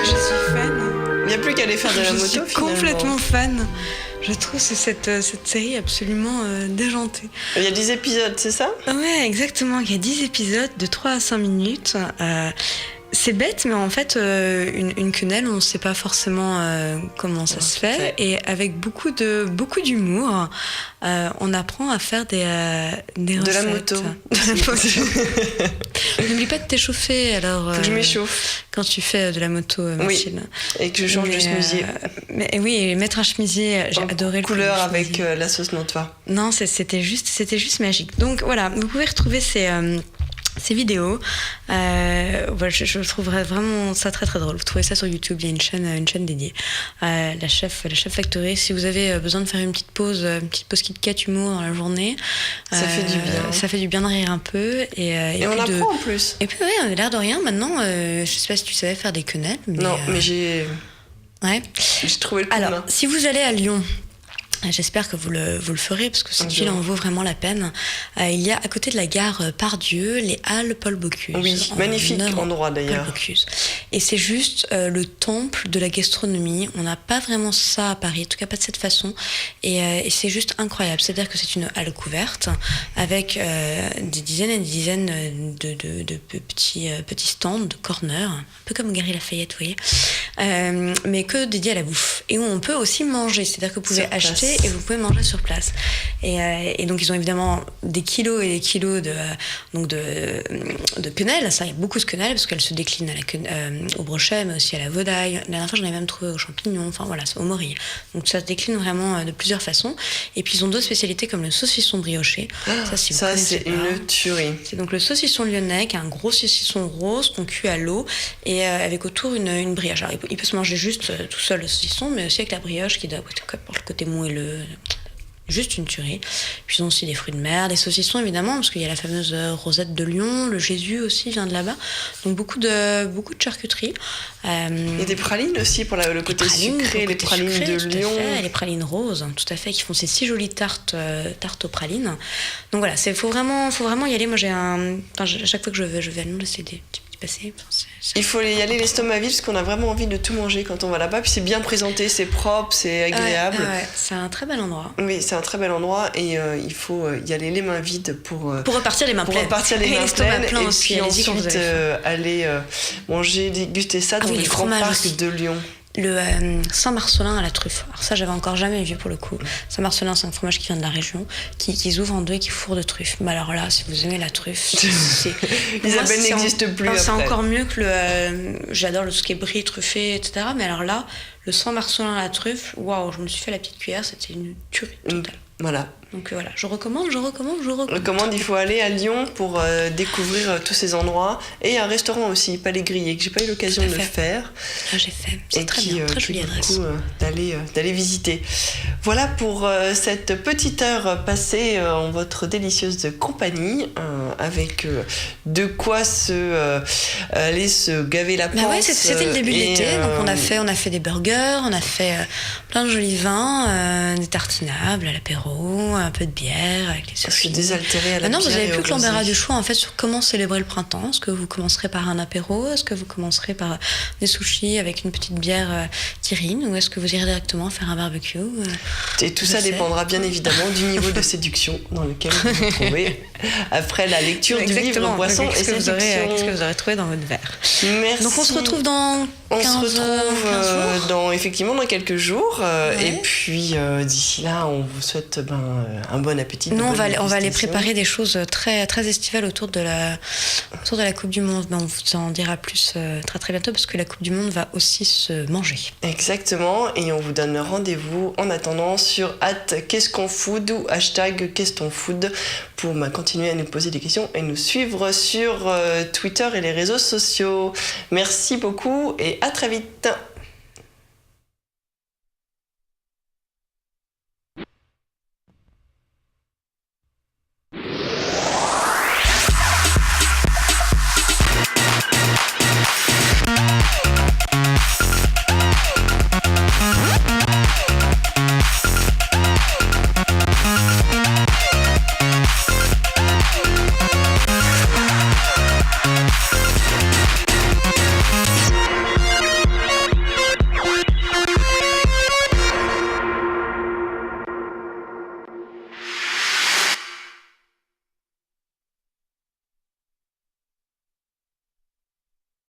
Speaker 2: Je suis fan.
Speaker 1: Il n'y a plus qu'à aller faire de la
Speaker 2: Je
Speaker 1: moto,
Speaker 2: suis
Speaker 1: finalement.
Speaker 2: complètement fan. Je trouve cette série absolument déjantée.
Speaker 1: Il y a 10 épisodes, c'est ça?
Speaker 2: Ouais, exactement. Il y a 10 épisodes de 3 à 5 minutes. C'est bête, mais en fait, une quenelle, on ne sait pas forcément comment ça se fait. Et avec beaucoup d'humour, on apprend à faire des
Speaker 1: De la
Speaker 2: recettes.
Speaker 1: moto.
Speaker 2: De la moto. N'oublie pas de t'échauffer, alors.
Speaker 1: Faut que je m'échauffe.
Speaker 2: Quand tu fais de la moto, Mathilde.
Speaker 1: Et que je change de chemisier.
Speaker 2: Mais oui, et mettre un chemisier, j'ai adoré le
Speaker 1: couleur
Speaker 2: chemisier.
Speaker 1: avec la sauce Nantua.
Speaker 2: Non, c'était juste magique. Donc voilà, vous pouvez retrouver ces vidéos. Voilà, je trouverais vraiment ça très très drôle. Vous trouvez ça sur YouTube, il y a une chaîne dédiée. La Chef Factory. Si vous avez besoin de faire une petite pause Kit Kat humour dans la journée,
Speaker 1: Ça fait du bien.
Speaker 2: Ça fait du bien de rire un peu. Et
Speaker 1: on
Speaker 2: puis
Speaker 1: apprend en plus.
Speaker 2: Et puis ouais, on a l'air de rien maintenant. Je sais pas si tu savais faire des quenelles.
Speaker 1: Non, mais j'ai trouvé le coup de
Speaker 2: Alors,
Speaker 1: main.
Speaker 2: si vous allez à Lyon, j'espère que vous le ferez parce que cette ville en vaut vraiment la peine. Il y a à côté de la gare Pardieu les Halles Paul Bocuse.
Speaker 1: Oui, magnifique endroit d'ailleurs.
Speaker 2: Paul Bocuse. Et c'est juste le temple de la gastronomie. On n'a pas vraiment ça à Paris, en tout cas pas de cette façon. Et c'est juste incroyable. C'est-à-dire que c'est une halle couverte avec des dizaines et des dizaines de petits stands, de corners, un peu comme Gary Lafayette, vous voyez, mais que dédiés à la bouffe. Et où on peut aussi manger, c'est-à-dire que vous pouvez acheter et vous pouvez manger sur place. Et donc ils ont évidemment des kilos et des kilos de quenelles. Ça, il y a beaucoup de quenelles parce qu'elles se déclinent au brochet, mais aussi à la volaille. La dernière fois, j'en ai même trouvé aux champignons, enfin voilà, au morille. Donc ça se décline vraiment de plusieurs façons. Et puis ils ont d'autres spécialités comme le saucisson brioché. Ça, si vous connaissez
Speaker 1: c'est
Speaker 2: pas.
Speaker 1: une tuerie.
Speaker 2: C'est donc le saucisson lyonnais, qui est un gros saucisson rose qu'on cuit à l'eau et avec autour une brioche. Alors il peut se manger juste tout seul le saucisson, mais aussi avec la brioche qui doit avoir le côté moelleux. juste une tuerie. Puis ils ont aussi des fruits de mer, des saucissons évidemment, parce qu'il y a la fameuse rosette de Lyon, le Jésus aussi vient de là-bas. Donc beaucoup de charcuterie.
Speaker 1: Et des pralines aussi pour le côté sucré, les pralines de Lyon.
Speaker 2: Les pralines roses, tout à fait, qui font ces si jolies tartes aux pralines. Donc voilà, faut vraiment y aller. Moi à chaque fois que je vais à Lyon, j'essaie de passer.
Speaker 1: Il faut y aller l'estomac vide parce qu'on a vraiment envie de tout manger quand on va là-bas. Puis c'est bien présenté, c'est propre, c'est agréable.
Speaker 2: Ouais, c'est un très bel endroit.
Speaker 1: Oui, c'est un très bel endroit et il faut y aller les mains vides pour
Speaker 2: repartir les mains pleines.
Speaker 1: Et
Speaker 2: l'estomac plein
Speaker 1: et
Speaker 2: aussi.
Speaker 1: puis ensuite aller manger, déguster ça dans le grand parc de Lyon.
Speaker 2: Le Saint-Marcelin à la truffe. Alors ça, j'avais encore jamais vu pour le coup. Saint-Marcelin, c'est un fromage qui vient de la région, qui ouvre en deux et qui fourre de truffe. Mais alors là, si vous aimez la truffe,
Speaker 1: Isabelle n'existe plus.
Speaker 2: C'est encore mieux que j'adore tout ce qui est brie, truffé, etc. Mais alors là, le Saint-Marcelin à la truffe, waouh, je me suis fait la petite cuillère, c'était une tuerie totale.
Speaker 1: Voilà.
Speaker 2: Donc voilà, je recommande.
Speaker 1: Il faut aller à Lyon pour découvrir tous ces endroits. Et un restaurant aussi, Palais Grillé, que j'ai pas eu l'occasion de faire.
Speaker 2: Ah, j'ai fait, c'est très bien, très jolie adresse.
Speaker 1: D'aller visiter. Voilà pour cette petite heure passée en votre délicieuse compagnie, avec de quoi aller se gaver la panse.
Speaker 2: Ouais, c'était le début de l'été, donc on a fait des burgers, on a fait plein de jolis vins, des tartinables à l'apéro, un peu de bière avec les sushis.
Speaker 1: Se désaltérer à la bière.
Speaker 2: Maintenant, vous n'avez plus que l'embarras du choix en fait sur comment célébrer le printemps. Est-ce que vous commencerez par un apéro? Est-ce que vous commencerez par des sushis avec une petite bière qui rime? Ou est-ce que vous irez directement faire un barbecue?
Speaker 1: Et tout ça dépendra bien évidemment du niveau de séduction dans lequel vous vous trouvez après la lecture du livre Boisson et Séduction.
Speaker 2: Qu'est-ce que vous aurez trouvé dans votre verre?
Speaker 1: Merci.
Speaker 2: Donc on se retrouve dans 15 jours.
Speaker 1: Effectivement dans quelques jours. Et puis d'ici là, on vous souhaite un bon appétit.
Speaker 2: Nous, on va aller préparer des choses très, très estivales autour de la Coupe du Monde. Mais on vous en dira plus très très bientôt parce que la Coupe du Monde va aussi se manger.
Speaker 1: Exactement. Et on vous donne rendez-vous en attendant sur @qu'est-ce-qu'on-food ou #qu'est-ce-qu'on-food pour continuer à nous poser des questions et nous suivre sur Twitter et les réseaux sociaux. Merci beaucoup et à très vite.